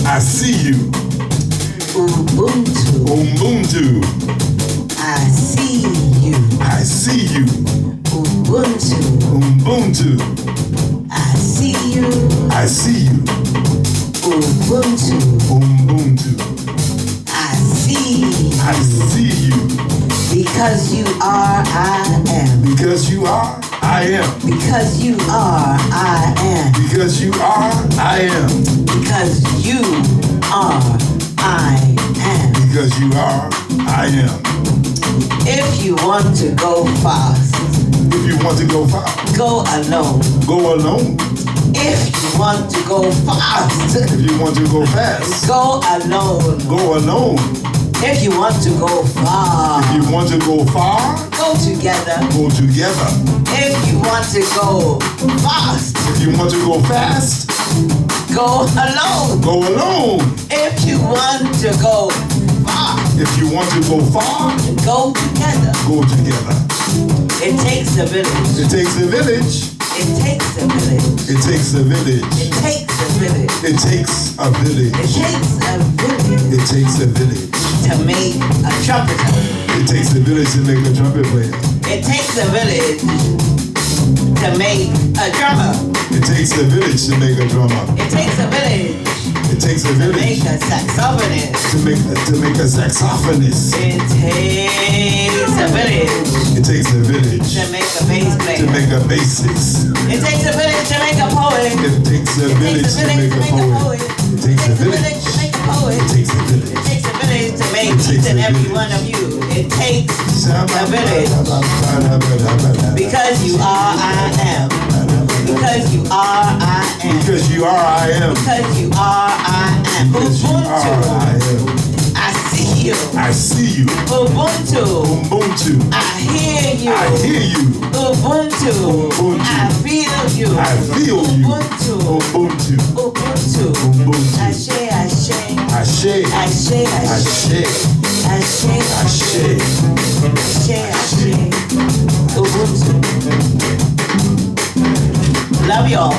I see you. Ubuntu. Ubuntu. I see you. I see you. Ubuntu. Ubuntu. I see you. I see you. Ubuntu. Ubuntu. I see you. I see you. Because you are, I am. Because you are, I am. Because you are, I am. Because you are, I am. Because you are, I am. Because you are, I am. If you want to go fast, if you want to go far, go alone. Go alone. If you want to go fast, if you want to go fast, go alone. Go alone. If you want to go far, if you want to go far, go together. Go together. If you want to go fast, if you want to go fast, go alone. Go alone. If you want to go far, if you want to go far, go together. Go together. It takes a village. It takes a village. It takes a village. It takes a village. It takes a village. It takes a village. It takes a village. It takes a village to make a trumpeter. It takes a village to make a trumpet player. It takes a village to make a drummer. It takes a village to make a drummer. It takes a village. It takes a village to make a saxophonist. To make a saxophonist. It takes a village. It takes a village to make a bass player. To make a bassist. It takes a village to make a poet. It takes a village to make a poet. It takes a village to make a poet. It takes a village. It takes a village to make each and every one of you. It takes a village. Because you are, I am. Because you are, I am. Because you are, I am. Because you are, I am. Because you are, I am. I see you. I see you. Ubuntu. Ubuntu. I hear you. I hear you. Ubuntu. Ubuntu. I feel you. I feel you. Ubuntu. Ubuntu. Ubuntu. Ubuntu. Ashe, ashe. Ashe. Ashe, ashe. Ashe. Ashe, ashe. Ashe, ashe. Ubuntu. Love y'all.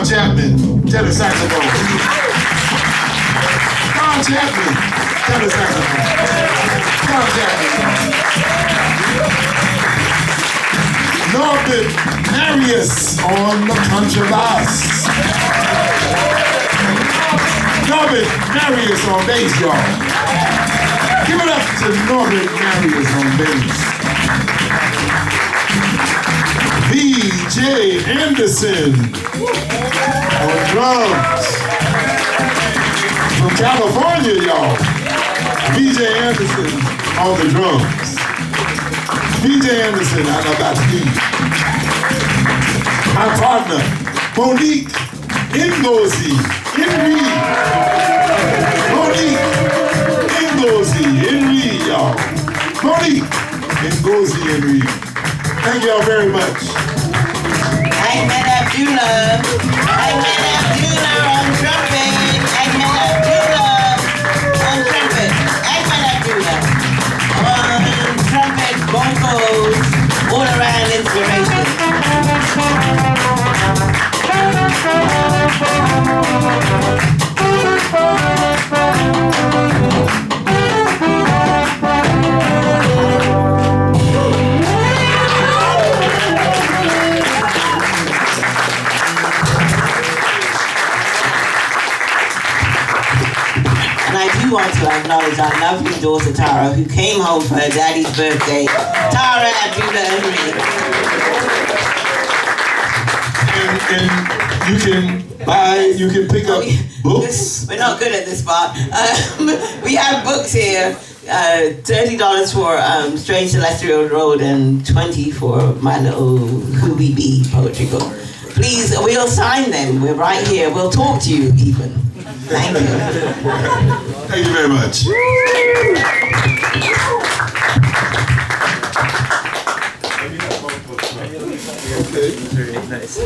Chapman, tenor saxophone. Don Chapman, tenor saxophone. Don Chapman. Norbert Marius on the contrabass. Norbert Marius on bass, y'all. Give it up to Norbert Marius on bass. B.J. Anderson on drums. From California, y'all. B.J. Anderson on the drums. B.J. Anderson, I know about you. My partner, Monique Ngozi in Reed. Monique Ngozi in Reed, y'all. Monique Ngozi in Reed. Thank y'all very much. Ahmed Abdullah. Ahmed Abdullah on trumpet. Ahmed Abdullah on trumpet. Ahmed Abdullah on trumpet, bongos, all around inspiration. I want to acknowledge our lovely daughter Tara, who came home for her daddy's birthday. Tara Abdullah and you can You can pick up books. We're not good at this part. We have books here. $30 for Strange Celestial Road and $20 for my little Who We Be poetry book. Please, we'll sign them. We're right here. We'll talk to you even. Thank you. Thank you very much. Very nice.